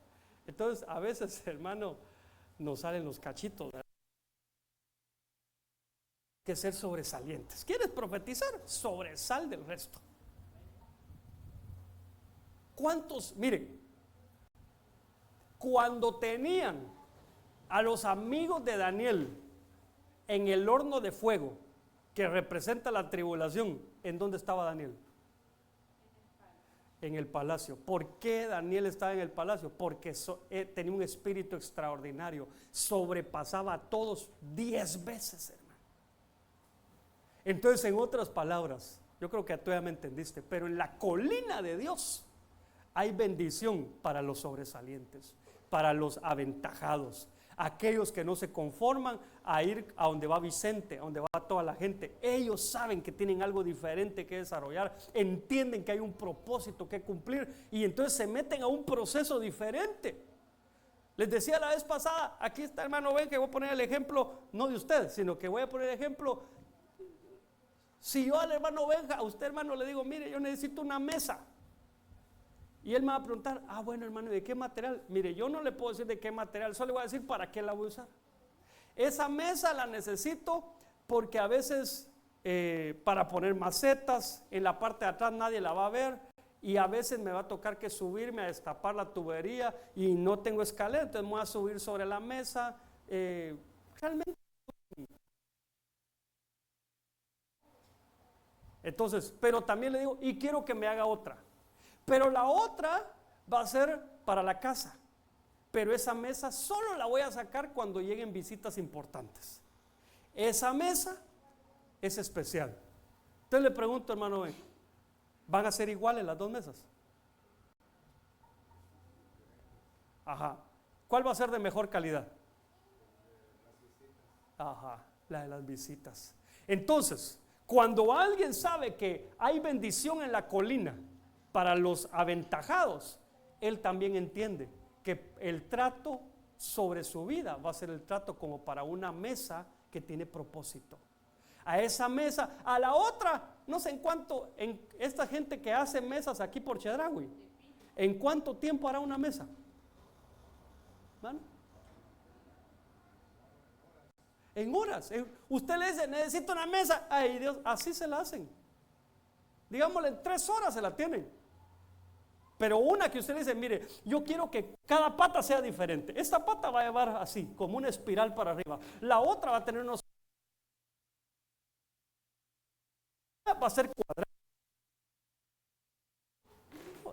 Entonces a veces, hermano, nos salen los cachitos, ¿verdad? Que ser sobresalientes. ¿Quieres profetizar? Sobresal del resto. ¿Cuántos? Miren, cuando tenían a los amigos de Daniel en el horno de fuego que representa la tribulación, ¿en dónde estaba Daniel? En el palacio. ¿Por qué Daniel estaba en el palacio? Porque tenía un espíritu extraordinario, sobrepasaba a todos 10 veces, hermano. Entonces, en otras palabras, yo creo que tú ya me entendiste, pero en la colina de Dios hay bendición para los sobresalientes, para los aventajados, aquellos que no se conforman a ir a donde va Vicente, a donde va toda la gente. Ellos saben que tienen algo diferente que desarrollar, entienden que hay un propósito que cumplir y entonces se meten a un proceso diferente. Les decía la vez pasada, aquí está hermano Ben, que voy a poner el ejemplo, no de ustedes, sino que voy a poner el ejemplo. Si yo al hermano Benja, a usted hermano le digo, mire, yo necesito una mesa. Y él me va a preguntar, bueno hermano, ¿de qué material? Mire, yo no le puedo decir de qué material, solo le voy a decir para qué la voy a usar. Esa mesa la necesito porque a veces para poner macetas, en la parte de atrás nadie la va a ver. Y a veces me va a tocar que subirme a destapar la tubería y no tengo escalera, entonces me voy a subir sobre la mesa. Realmente. Entonces, pero también le digo, y quiero que me haga otra. Pero la otra va a ser para la casa. Pero esa mesa solo la voy a sacar cuando lleguen visitas importantes. Esa mesa es especial. Entonces le pregunto, hermano, ¿van a ser iguales las dos mesas? Ajá. ¿Cuál va a ser de mejor calidad? Ajá, la de las visitas. Entonces, cuando alguien sabe que hay bendición en la colina para los aventajados, él también entiende que el trato sobre su vida va a ser el trato como para una mesa que tiene propósito. A esa mesa, a la otra, no sé en cuánto, en esta gente que hace mesas aquí por Chedraui, ¿en cuánto tiempo hará una mesa? ¿Van? En horas. Usted le dice, necesito una mesa. Ay Dios, así se la hacen. Digámosle, en 3 horas se la tienen. Pero una que usted le dice, mire, yo quiero que cada pata sea diferente. Esta pata va a llevar así, como una espiral para arriba. La otra va a tener unos... va a ser cuadrada.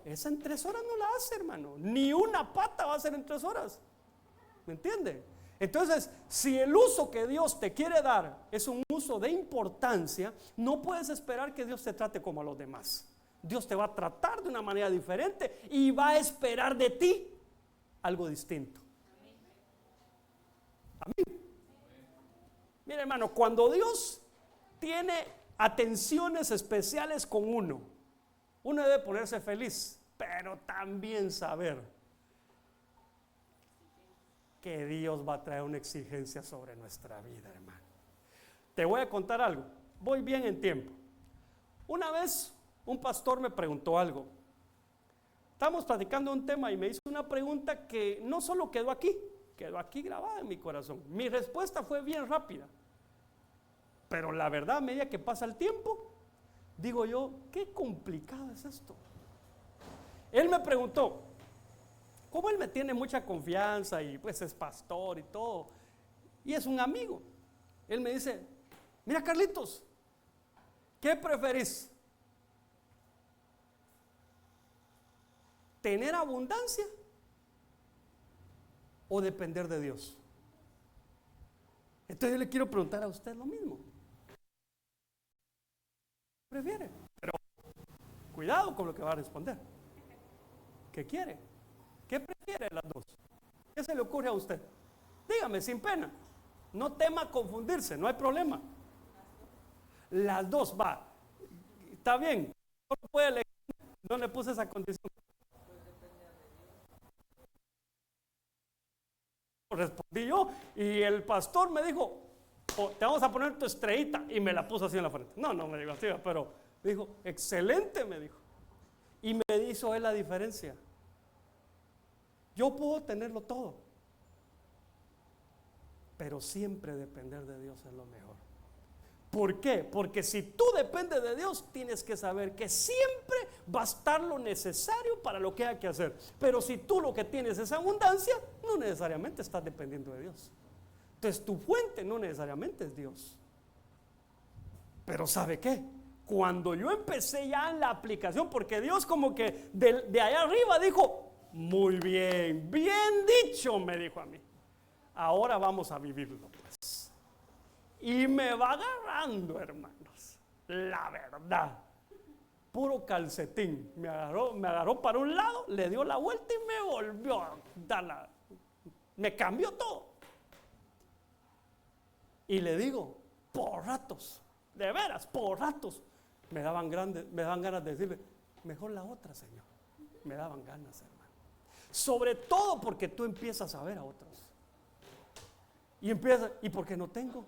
esa en 3 horas no la hace, hermano. Ni una pata va a hacer en 3 horas. ¿Me entiende? Entonces, si el uso que Dios te quiere dar es un uso de importancia, no puedes esperar que Dios te trate como a los demás. Dios te va a tratar de una manera diferente y va a esperar de ti algo distinto. Amén. Mira, hermano, cuando Dios tiene atenciones especiales con uno debe ponerse feliz, pero también saber que Dios va a traer una exigencia sobre nuestra vida, hermano. Te voy a contar algo, voy bien en tiempo. Una vez un pastor me preguntó algo. Estábamos platicando un tema y me hizo una pregunta que no solo quedó aquí grabada en mi corazón. Mi respuesta fue bien rápida, pero la verdad, a medida que pasa el tiempo, digo yo, qué complicado es esto. Él me preguntó, como él me tiene mucha confianza y pues es pastor y todo, y es un amigo, él me dice, mira Carlitos, ¿qué preferís? ¿Tener abundancia o depender de Dios? Entonces yo le quiero preguntar a usted lo mismo. ¿Qué prefiere? Pero cuidado con lo que va a responder. ¿Qué quiere? ¿Qué prefiere las dos? ¿Qué se le ocurre a usted? Dígame sin pena. No tema confundirse, no hay problema. Las dos, va. Está bien. No puede elegir. No le puse esa condición. Respondí yo y el pastor me dijo, oh, te vamos a poner tu estrellita, y me la puso así en la frente. No me dijo así, pero me dijo, excelente, me dijo. Y me hizo él la diferencia. Yo puedo tenerlo todo, pero siempre depender de Dios es lo mejor. ¿Por qué? Porque si tú dependes de Dios, tienes que saber que siempre va a estar lo necesario para lo que hay que hacer. Pero si tú lo que tienes es abundancia, no necesariamente estás dependiendo de Dios. Entonces tu fuente no necesariamente es Dios. Pero ¿sabe qué? Cuando yo empecé ya en la aplicación, porque Dios como que de allá arriba dijo, muy bien, bien dicho, me dijo a mí. Ahora vamos a vivirlo, pues. Y me va agarrando, hermanos, la verdad, puro calcetín. Me agarró para un lado, le dio la vuelta y me volvió a dar me cambió todo. Y le digo, por ratos, de veras, por ratos, me daban ganas de decirle, mejor la otra, Señor. Me daban ganas, hermano. Sobre todo porque tú empiezas a ver a otros. ¿Y por qué no tengo?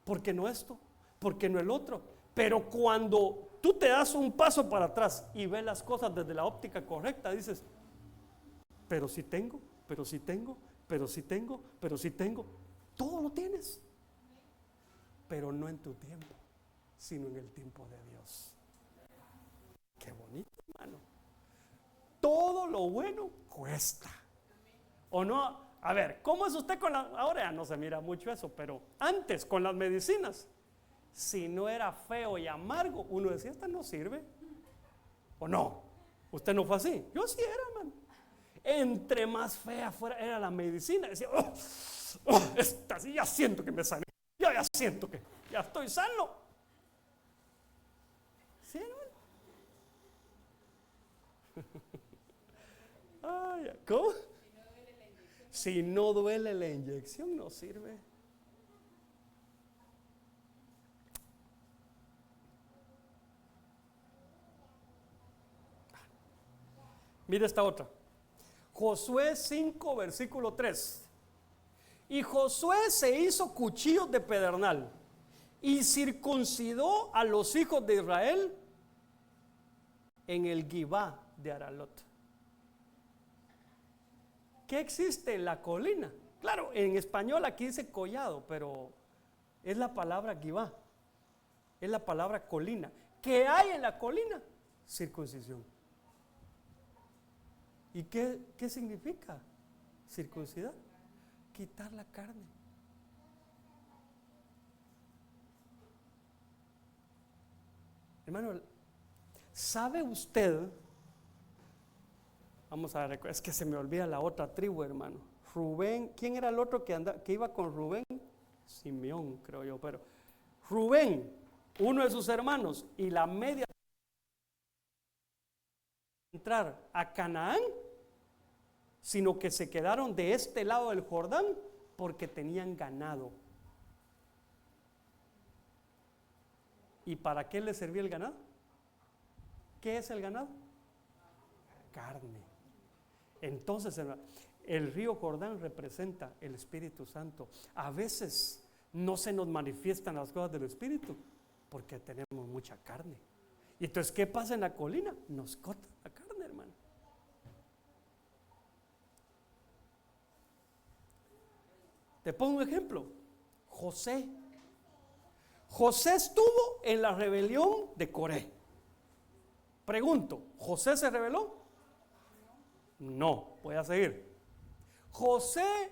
¿Por qué no esto? ¿Por qué no el otro? Pero cuando tú te das un paso para atrás y ves las cosas desde la óptica correcta, dices, pero si tengo, pero si tengo, pero si tengo, pero si tengo, todo lo tienes. Pero no en tu tiempo, sino en el tiempo de Dios. Qué bonito, hermano. Todo lo bueno cuesta. ¿O no? A ver, ¿cómo es usted con ahora ya no se mira mucho eso, pero antes con las medicinas, si no era feo y amargo, uno decía, esta no sirve. ¿O no? ¿Usted no fue así? Yo sí era, hermano. Entre más fea fuera era la medicina, decía, esta sí ya siento que me sale. Ya siento que ya estoy sano. ¿Sí, hermano? ¿Cómo? Si no duele la inyección, no sirve. Mira esta otra. Josué 5, versículo 3. Y Josué se hizo cuchillos de pedernal y circuncidó a los hijos de Israel en el Gibá de Aralot. ¿Qué existe en la colina? Claro, en español aquí dice collado, pero es la palabra Gibá, es la palabra colina. ¿Qué hay en la colina? Circuncisión. ¿Y qué significa circuncidar? Quitar la carne. Hermano, ¿sabe usted Vamos a ver, es que se me olvida la otra tribu, hermano. Rubén, ¿quién era el otro que iba con Rubén? Simeón, creo yo, pero Rubén, uno de sus hermanos, y la media entrar a Canaán, sino que se quedaron de este lado del Jordán porque tenían ganado. ¿Y para qué les servía el ganado? ¿Qué es el ganado? Carne. Entonces, el río Jordán representa el Espíritu Santo. A veces no se nos manifiestan las cosas del Espíritu porque tenemos mucha carne. Y entonces, ¿qué pasa en la colina? Nos corta la carne, hermano. Te pongo un ejemplo. José. José estuvo en la rebelión de Coré. Pregunto, ¿José se rebeló? No, voy a seguir. José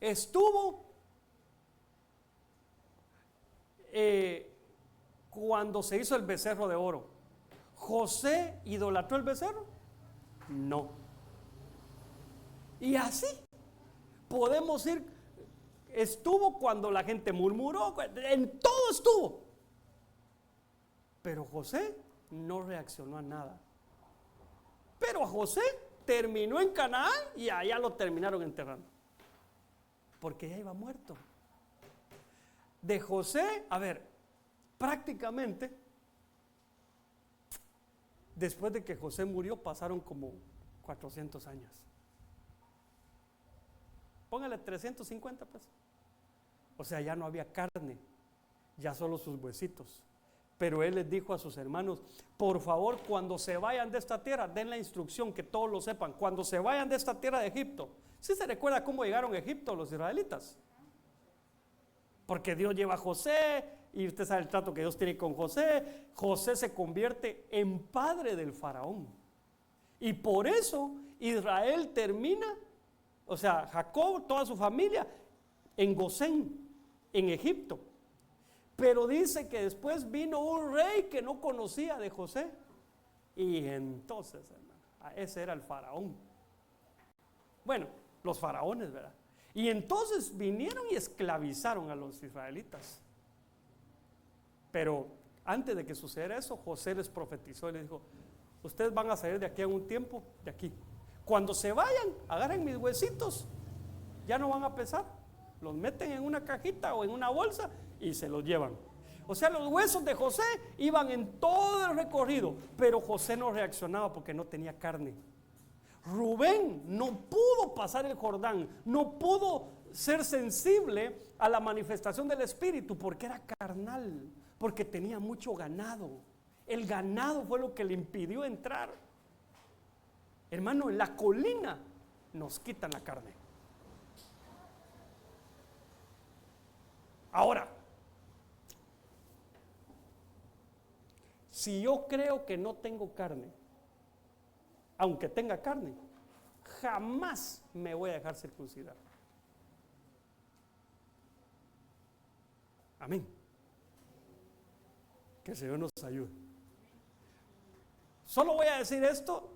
estuvo cuando se hizo el becerro de oro. ¿José idolatró el becerro? No. Y así podemos ir. Estuvo cuando la gente murmuró, en todo estuvo. Pero José no reaccionó a nada. Pero a José terminó en Canaán y allá lo terminaron enterrando. Porque ya iba muerto. De José, a ver, prácticamente, después de que José murió, pasaron como 400 años. Póngale 350 pues. O sea, ya no había carne, ya solo sus huesitos. Pero él les dijo a sus hermanos, por favor, cuando se vayan de esta tierra, den la instrucción, que todos lo sepan, cuando se vayan de esta tierra de Egipto. ¿Sí se recuerda cómo llegaron a Egipto los israelitas? Porque Dios lleva a José, y usted sabe el trato que Dios tiene con José. José se convierte en padre del faraón. Y por eso Israel termina, o sea, Jacob, toda su familia, en Gosén, en Egipto. Pero dice que después vino un rey que no conocía de José. Y entonces, hermano, ese era el faraón. Bueno, los faraones, ¿verdad? Y entonces vinieron y esclavizaron a los israelitas. Pero antes de que sucediera eso, José les profetizó y les dijo, ustedes van a salir de aquí en un tiempo, de aquí. Cuando se vayan, agarren mis huesitos, ya no van a pesar. Los meten en una cajita o en una bolsa y se los llevan. O sea, los huesos de José iban en todo el recorrido, pero José no reaccionaba porque no tenía carne. Rubén no pudo pasar el Jordán, no pudo ser sensible a la manifestación del Espíritu porque era carnal, porque tenía mucho ganado. El ganado fue lo que le impidió entrar. Hermano, en la colina nos quitan la carne. Ahora, si yo creo que no tengo carne, aunque tenga carne, jamás me voy a dejar circuncidar. Amén. Que el Señor nos ayude. Solo voy a decir esto,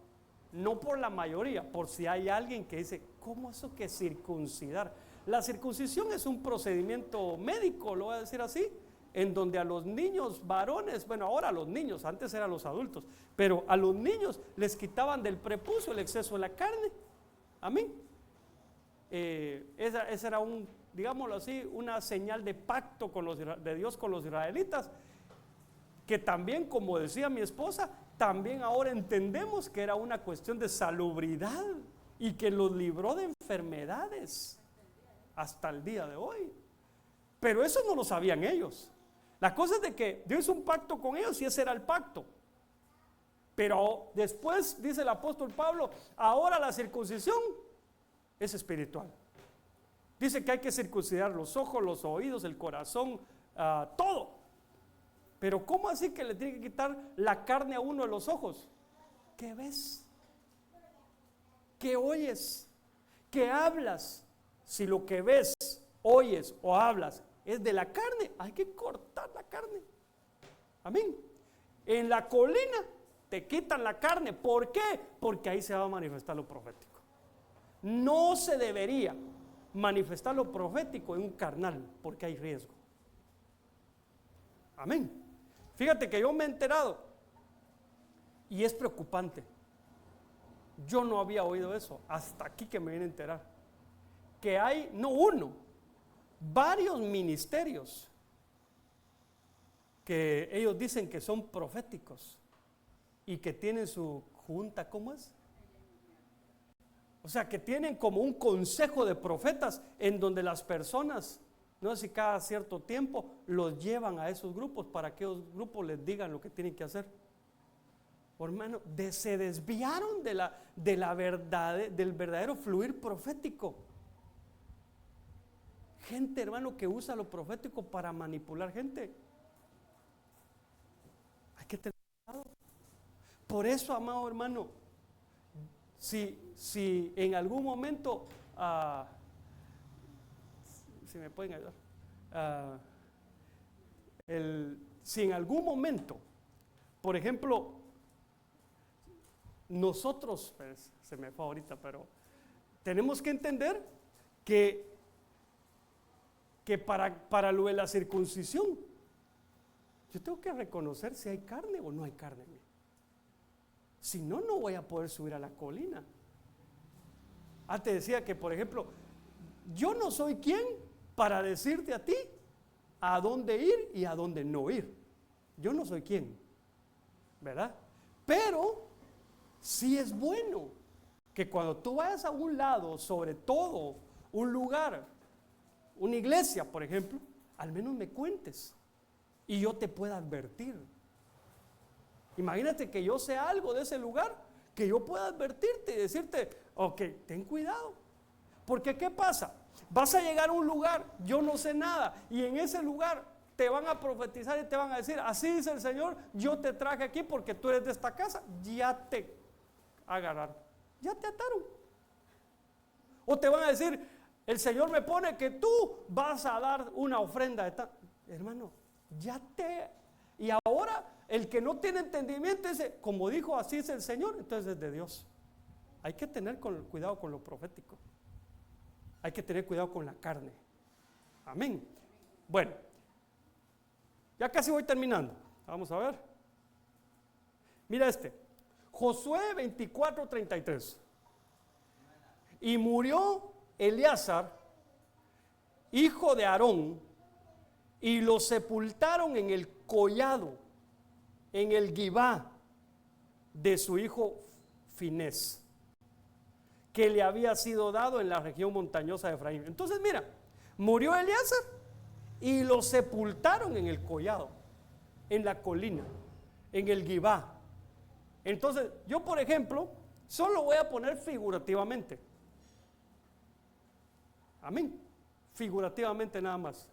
no por la mayoría, por si hay alguien que dice, ¿cómo eso que circuncidar? La circuncisión es un procedimiento médico, lo voy a decir así, en donde a los niños varones, bueno, ahora a los niños, antes eran los adultos, pero a los niños les quitaban del prepucio el exceso de la carne. Amén. Esa era digámoslo así, una señal de pacto de Dios con los israelitas, que también, como decía mi esposa, también ahora entendemos que era una cuestión de salubridad y que los libró de enfermedades hasta el día de hoy. Pero eso no lo sabían ellos. La cosa es de que Dios hizo un pacto con ellos y ese era el pacto. Pero después, dice el apóstol Pablo, ahora la circuncisión es espiritual. Dice que hay que circuncidar los ojos, los oídos, el corazón, todo. Pero ¿cómo así que le tiene que quitar la carne a uno de los ojos? ¿Qué ves? ¿Qué oyes? ¿Qué hablas? Si lo que ves, oyes o hablas es de la carne, hay que cortar la carne. Amén. En la colina te quitan la carne. ¿Por qué? Porque ahí se va a manifestar lo profético. No se debería manifestar lo profético en un carnal, porque hay riesgo. Amén. Fíjate que yo me he enterado y es preocupante. Yo no había oído eso hasta aquí que me vine a enterar. Que hay, no uno, varios ministerios que ellos dicen que son proféticos y que tienen su junta, ¿cómo es? O sea, que tienen como un consejo de profetas en donde las personas, no sé si cada cierto tiempo, los llevan a esos grupos para que esos grupos les digan lo que tienen que hacer. Hermano, se desviaron de la verdad, del verdadero fluir profético. Gente, hermano, que usa lo profético para manipular gente. Hay que tener cuidado. Por eso, amado hermano, si en algún momento, si me pueden ayudar, si en algún momento, por ejemplo, nosotros, pues, se me fue ahorita, pero tenemos que entender que para lo de la circuncisión, yo tengo que reconocer si hay carne o no hay carne en mí. Si no, no voy a poder subir a la colina. Te decía que, por ejemplo, yo no soy quien para decirte a ti a dónde ir y a dónde no ir. Yo no soy quien, ¿verdad? Pero sí es bueno que cuando tú vayas a un lado, sobre todo un lugar, una iglesia, por ejemplo, al menos me cuentes y yo te pueda advertir. Imagínate que yo sé algo de ese lugar, que yo pueda advertirte y decirte, ok, ten cuidado. Porque ¿qué pasa? Vas a llegar a un lugar, yo no sé nada, y en ese lugar te van a profetizar y te van a decir, así dice el Señor, yo te traje aquí porque tú eres de esta casa, ya te agarraron, ya te ataron. O te van a decir, el Señor me pone que tú vas a dar una ofrenda de tal. Hermano, y ahora el que no tiene entendimiento dice, como dijo así es el Señor, entonces es de Dios. Hay que tener cuidado con lo profético. Hay que tener cuidado con la carne. Amén. Bueno, ya casi voy terminando. Vamos a ver. Mira Josué 24:33. Y murió Eleazar, hijo de Aarón, y lo sepultaron en el collado, en el Gibá de su hijo Finés, que le había sido dado en la región montañosa de Efraín. Entonces mira, murió Eleazar y lo sepultaron en el collado, en la colina, en el Gibá. Entonces yo, por ejemplo, solo voy a poner figurativamente. Amén. Figurativamente nada más.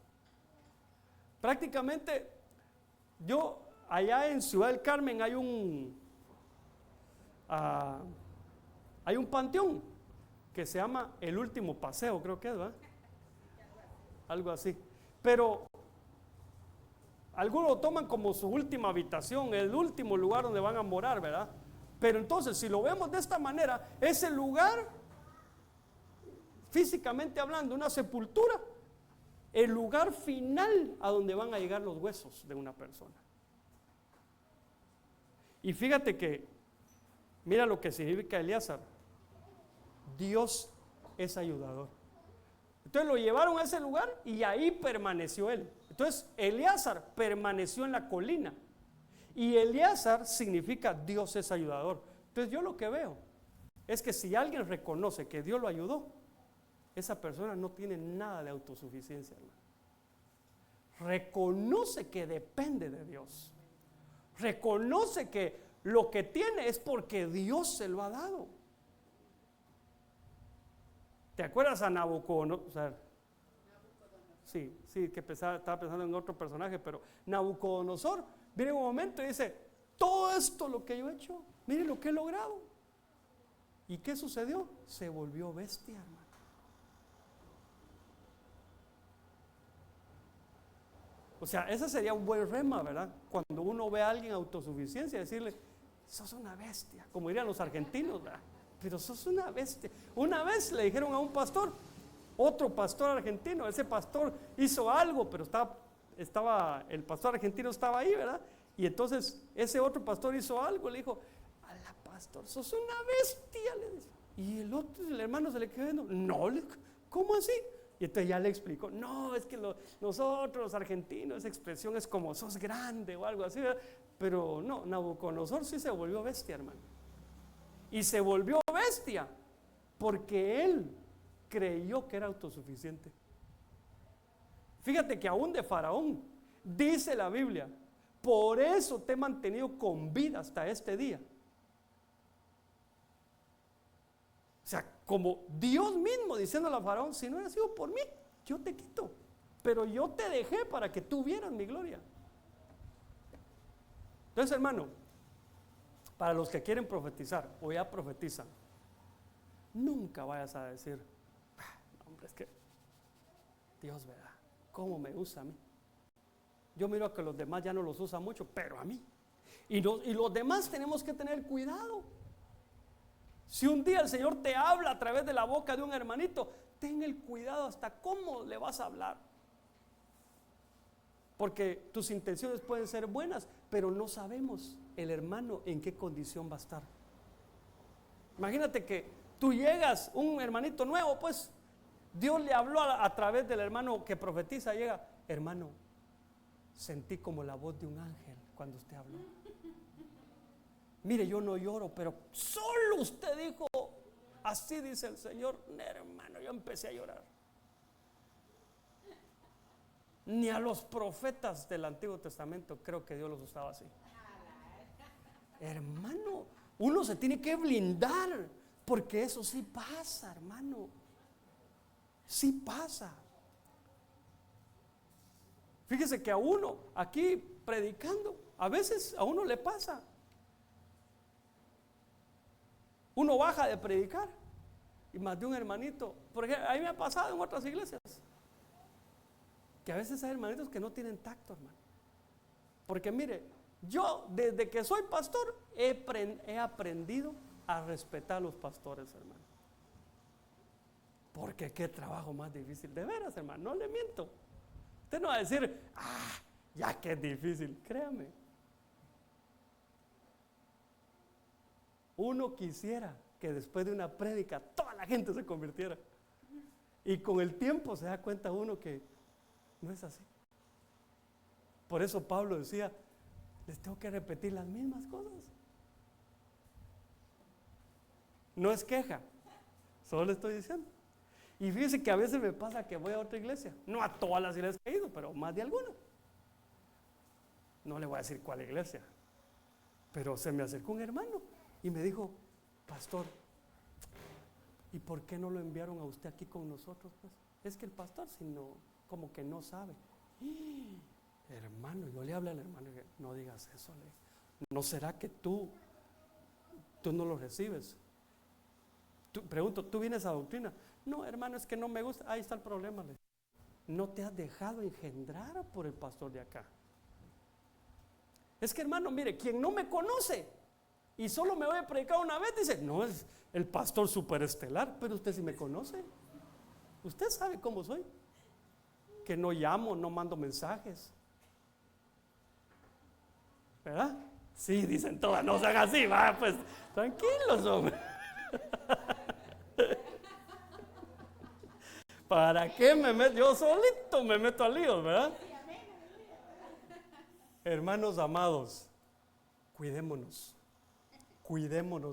Prácticamente yo allá en Ciudad del Carmen hay un panteón que se llama El Último Paseo, creo que es, ¿verdad? Algo así. Pero algunos lo toman como su última habitación, el último lugar donde van a morar, ¿verdad? Pero entonces, si lo vemos de esta manera, ese lugar, físicamente hablando, una sepultura, el lugar final a donde van a llegar los huesos de una persona. Y fíjate que, mira lo que significa Eleazar. Dios es ayudador. Entonces lo llevaron a ese lugar y ahí permaneció él. Entonces Eleazar permaneció en la colina. Y Eleazar significa Dios es ayudador. Entonces yo lo que veo es que si alguien reconoce que Dios lo ayudó, esa persona no tiene nada de autosuficiencia, hermano. Reconoce que depende de Dios. Reconoce que lo que tiene es porque Dios se lo ha dado. ¿Te acuerdas a Nabucodonosor? Sí, que estaba pensando en otro personaje, pero Nabucodonosor viene un momento y dice, todo esto lo que yo he hecho, miren lo que he logrado. ¿Y qué sucedió? Se volvió bestia, hermano. O sea, ese sería un buen rema, ¿verdad? Cuando uno ve a alguien autosuficiencia, decirle, sos una bestia, como dirían los argentinos, ¿verdad? Pero sos una bestia. Una vez le dijeron a un pastor, otro pastor argentino, ese pastor hizo algo, pero el pastor argentino estaba ahí, ¿verdad? Y entonces ese otro pastor hizo algo, le dijo, ala pastor, sos una bestia, le dice. Y el hermano se le quedó viendo, no, ¿cómo así? Y entonces ya le explicó, no, es que nosotros los argentinos, esa expresión es como sos grande o algo así, ¿verdad? Pero no, Nabucodonosor sí se volvió bestia, hermano. Y se volvió bestia porque él creyó que era autosuficiente. Fíjate que aún de Faraón, dice la Biblia, por eso te he mantenido con vida hasta este día. O sea, como Dios mismo diciéndole a Faraón, si no hubiera sido por mí, yo te quito. Pero yo te dejé para que tú vieras mi gloria. Entonces, hermano, para los que quieren profetizar o ya profetizan, nunca vayas a decir, hombre, es que Dios, ¿verdad? ¿Cómo me usa a mí? Yo miro a que los demás ya no los usa mucho, pero a mí. Y los demás tenemos que tener cuidado. Si un día el Señor te habla a través de la boca de un hermanito, ten el cuidado hasta cómo le vas a hablar. Porque tus intenciones pueden ser buenas, pero no sabemos el hermano en qué condición va a estar. Imagínate que tú llegas, un hermanito nuevo, pues Dios le habló a través del hermano que profetiza, llega, hermano, sentí como la voz de un ángel cuando usted habló. Mire, yo no lloro, pero solo usted dijo, así dice el Señor, hermano, yo empecé a llorar. Ni a los profetas del Antiguo Testamento creo que Dios los usaba así. Hermano, uno se tiene que blindar, porque eso sí pasa, hermano. Sí pasa. Fíjese que a uno aquí predicando, a veces a uno le pasa. Uno baja de predicar y más de un hermanito, porque a mí me ha pasado en otras iglesias, que a veces hay hermanitos que no tienen tacto, hermano. Porque mire, yo desde que soy pastor he aprendido a respetar a los pastores, hermano. Porque qué trabajo más difícil, de veras, hermano, no le miento. Usted no va a decir, ya que es difícil, créame. Uno quisiera que después de una prédica toda la gente se convirtiera. Y con el tiempo se da cuenta uno que no es así. Por eso Pablo decía, les tengo que repetir las mismas cosas. No es queja, solo le estoy diciendo. Y fíjese que a veces me pasa que voy a otra iglesia, no a todas las iglesias que he ido, pero más de alguna. No le voy a decir cuál iglesia, pero se me acercó un hermano y me dijo, pastor, ¿y por qué no lo enviaron a usted aquí con nosotros? Pues es que el pastor como que no sabe. Hermano, yo le hablé al hermano, no digas eso, ¿no será que tú no lo recibes? Pregunto, ¿tú vienes a doctrina? No, hermano, es que no me gusta. Ahí está el problema. No te has dejado engendrar por el pastor de acá. Es que, hermano, mire, quien no me conoce y solo me voy a predicar una vez, dice, no, es el pastor superestelar, pero usted sí me conoce. Usted sabe cómo soy. Que no llamo, no mando mensajes. ¿Verdad? Sí, dicen todas, no sean así, va, pues tranquilos, hombre. ¿Para qué me meto? Yo solito me meto al lío, ¿verdad? Hermanos amados, cuidémonos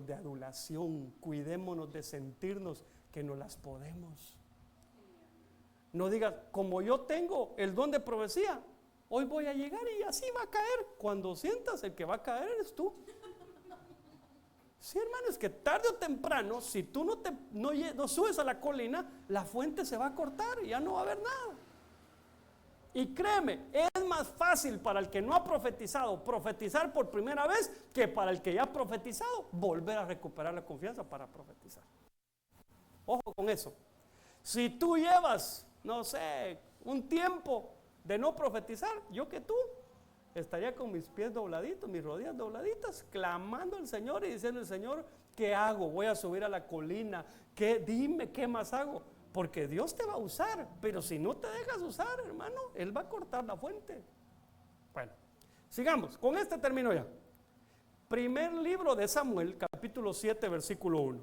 de adulación, cuidémonos de sentirnos que no las podemos. No digas, como yo tengo el don de profecía, hoy voy a llegar y así va a caer. Cuando sientas, el que va a caer eres tú. Sí, hermano, es que tarde o temprano, si tú no subes a la colina, la fuente se va a cortar y ya no va a haber nada. Y créeme, es más fácil para el que no ha profetizado profetizar por primera vez que para el que ya ha profetizado volver a recuperar la confianza para profetizar. Ojo con eso. Si tú llevas, no sé, un tiempo de no profetizar, yo que tú, estaría con mis pies dobladitos, mis rodillas dobladitas, clamando al Señor y diciendo al Señor, ¿qué hago? Voy a subir a la colina, dime qué más hago, porque Dios te va a usar, pero si no te dejas usar, hermano, Él va a cortar la fuente. Bueno, sigamos, con este término ya. Primer libro de Samuel, capítulo 7, versículo 1.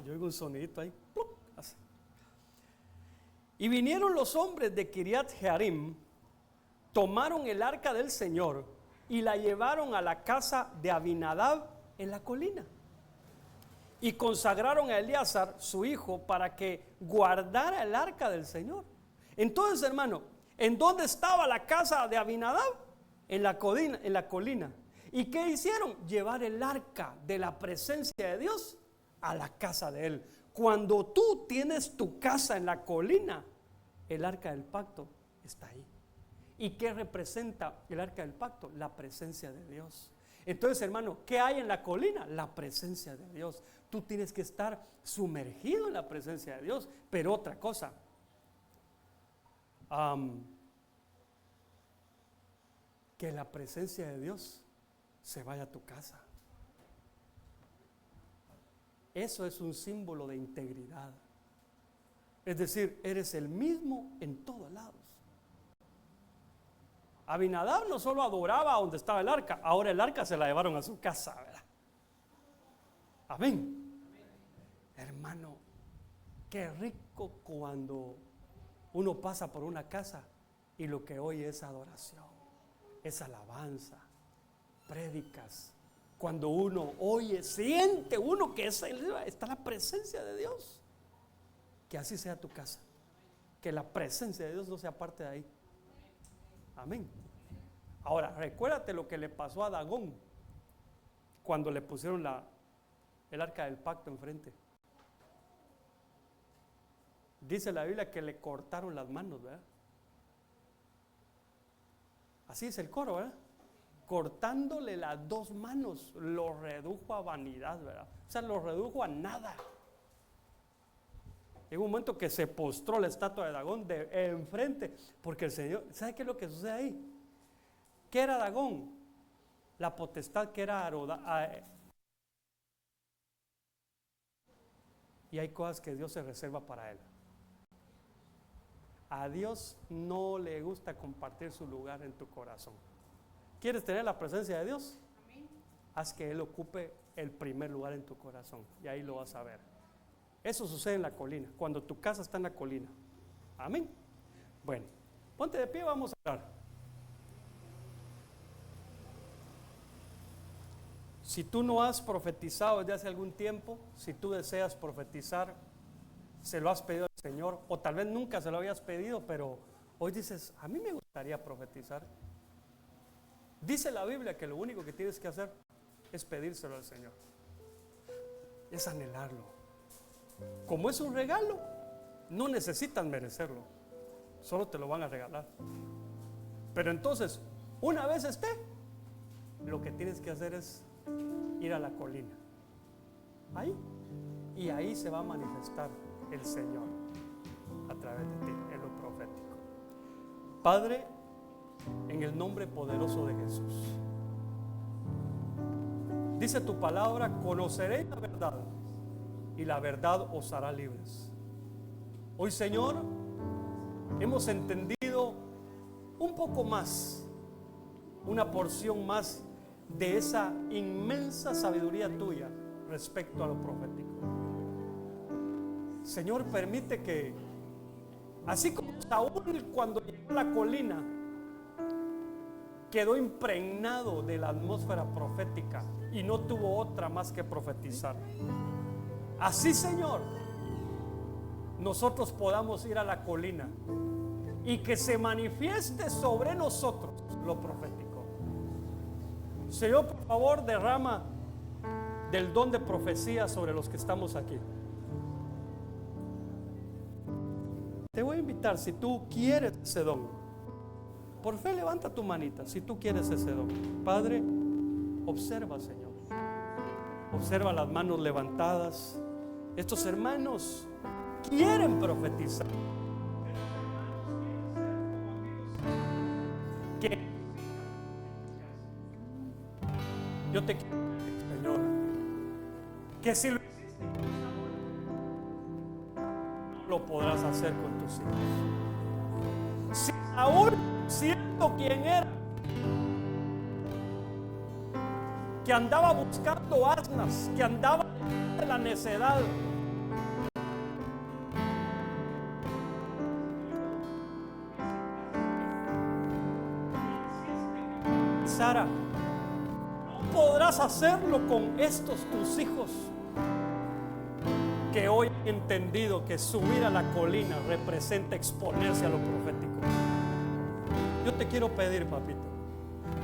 Yo oigo un sonidito ahí. ¡Plup! Así. Y vinieron los hombres de Kiriat Jearim, tomaron el arca del Señor y la llevaron a la casa de Abinadab en la colina. Y consagraron a Eleazar, su hijo, para que guardara el arca del Señor. Entonces, hermano, ¿en dónde estaba la casa de Abinadab? En la colina. ¿Y qué hicieron? Llevar el arca de la presencia de Dios a la casa de él. Cuando tú tienes tu casa en la colina, el arca del pacto está ahí. ¿Y qué representa el arca del pacto? La presencia de Dios. Entonces, hermano, ¿qué hay en la colina? La presencia de Dios. Tú tienes que estar sumergido en la presencia de Dios. Pero otra cosa, que la presencia de Dios se vaya a tu casa. Eso es un símbolo de integridad. Es decir, eres el mismo en todos lados. Abinadab no solo adoraba donde estaba el arca, ahora el arca se la llevaron a su casa, ¿verdad? Amén. Hermano, qué rico cuando uno pasa por una casa y lo que oye es adoración, es alabanza, prédicas. Cuando uno oye, siente uno que está la presencia de Dios. Que así sea tu casa. Que la presencia de Dios no sea parte de ahí. Amén. Ahora, recuérdate lo que le pasó a Dagón cuando le pusieron el arca del pacto enfrente. Dice la Biblia que le cortaron las manos, ¿verdad? Así es el coro, ¿verdad? Cortándole las dos manos, lo redujo a vanidad, ¿verdad? O sea, lo redujo a nada. En un momento que se postró la estatua de Dagón enfrente, porque el Señor, ¿sabe qué es lo que sucede ahí? ¿Qué era Dagón? La potestad que era y hay cosas que Dios se reserva para él. A Dios no le gusta compartir su lugar en tu corazón. ¿Quieres tener la presencia de Dios? Amén. Haz que Él ocupe el primer lugar en tu corazón y ahí lo vas a ver. Eso sucede en la colina, cuando tu casa está en la colina. Amén. Bueno, ponte de pie, vamos a orar. Si tú no has profetizado desde hace algún tiempo, si tú deseas profetizar, se lo has pedido al Señor, o tal vez nunca se lo habías pedido, pero hoy dices, a mí me gustaría profetizar. Dice la Biblia que lo único que tienes que hacer es pedírselo al Señor, es anhelarlo. Como es un regalo, no necesitas merecerlo, solo te lo van a regalar. Pero entonces, una vez esté, lo que tienes que hacer es ir a la colina, ahí, y ahí se va a manifestar el Señor a través de ti, en lo profético. Padre, en el nombre poderoso de Jesús, dice tu palabra, conoceréis la verdad y la verdad os hará libres. Hoy, Señor, hemos entendido un poco más, una porción más de esa inmensa sabiduría tuya respecto a lo profético. Señor, permite que, así como Saúl cuando llegó a la colina quedó impregnado de la atmósfera profética y no tuvo otra más que profetizar, así, Señor, nosotros podamos ir a la colina y que se manifieste sobre nosotros lo profético. Señor, por favor, derrama del don de profecía sobre los que estamos aquí. Te voy a invitar, si tú quieres ese don, por fe levanta tu manita, si tú quieres ese don. Padre, observa, Señor, observa las manos levantadas. Estos hermanos quieren profetizar. Que yo te quiero, Señor, que si lo hiciste con Saúl, lo podrás hacer con tus hijos. Si Saúl, siendo quien era, que andaba buscando asnas, que andaba de la necedad, Sara, no podrás hacerlo con estos tus hijos que hoy han entendido que subir a la colina representa exponerse a lo profético. Yo te quiero pedir, papito,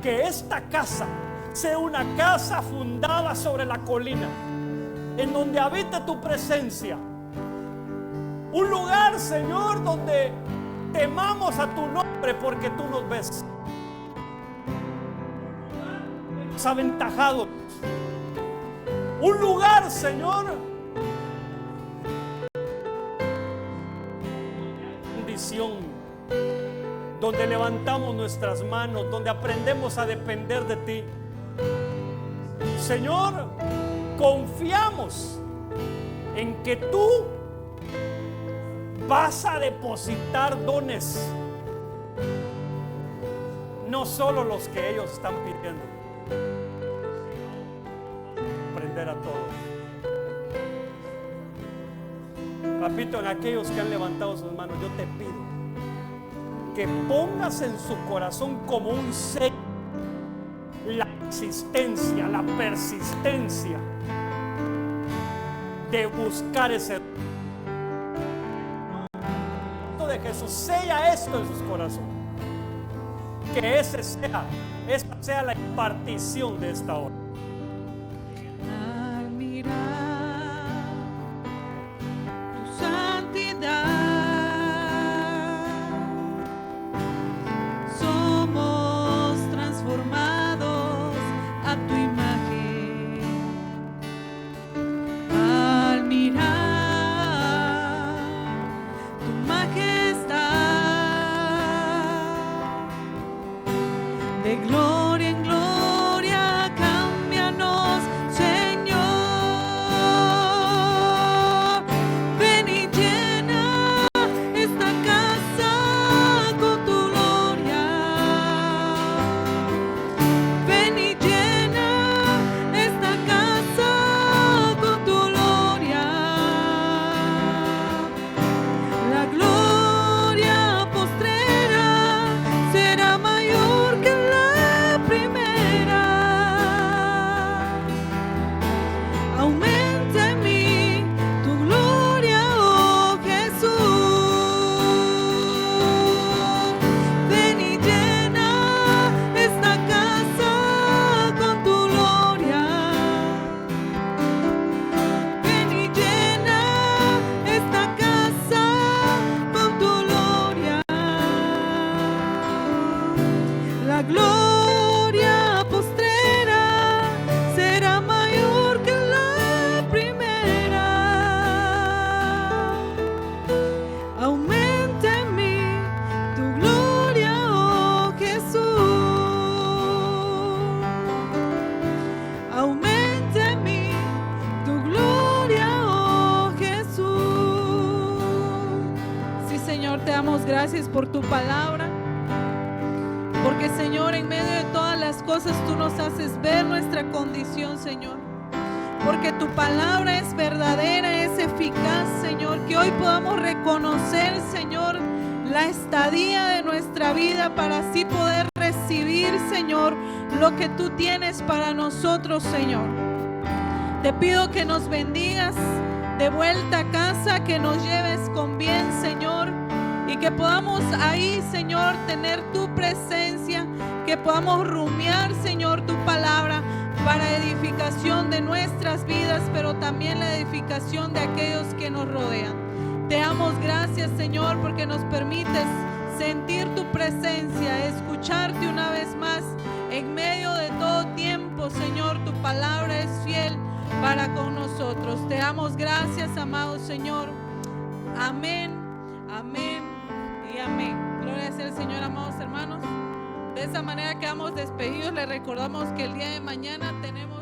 que esta casa sea una casa fundada sobre la colina, en donde habite tu presencia. Un lugar, Señor, donde temamos a tu nombre porque tú nos ves. Aventajados. Un lugar, Señor, bendición, donde levantamos nuestras manos, donde aprendemos a depender de ti. Señor, confiamos en que tú vas a depositar dones, no solo los que ellos están pidiendo, aprender a todos. Papito, en aquellos que han levantado sus manos, yo te pido que pongas en su corazón como un sello la existencia, la persistencia de buscar ese don de Jesús. Sella esto en sus corazones, que esa sea la impartición de esta hora. Al mirar tu santidad, somos transformados a tu imagen. Al mirar tu majestad, de gloria en gloria, cámbianos, Señor. Ven y llena esta casa con tu gloria. Ven y llena esta casa con tu gloria. La gloria postrera será mayor que la primera. Aumenta en mí tu gloria, oh Jesús. Ven y llena esta casa con tu gloria. Ven y llena esta casa con tu gloria. La gloria postrera será mayor que la primera. Aumenta en mí tu gloria, oh Jesús. Aumenta en mí tu gloria, oh Jesús. Sí, Señor, te damos gracias por tu palabra. Porque, Señor, en medio de todas las cosas tú nos haces ver nuestra condición, Señor. Porque tu palabra es verdadera, es eficaz, Señor. Que hoy podamos reconocer, Señor, la estadía de nuestra vida para así poder recibir, Señor, lo que tú tienes para nosotros, Señor. Te pido que nos bendigas de vuelta a casa, que nos lleves con bien, Señor. Y que podamos ahí, Señor, tener tu presencia, que podamos rumiar, Señor, tu palabra para edificación de nuestras vidas, pero también la edificación de aquellos que nos rodean. Te damos gracias, Señor, porque nos permites sentir tu presencia, escucharte una vez más en medio de todo tiempo, Señor. Tu palabra es fiel para con nosotros. Te damos gracias, amado Señor. Amén, amén y amén. Gloria sea al Señor, amados hermanos. De esa manera quedamos despedidos. Les recordamos que el día de mañana tenemos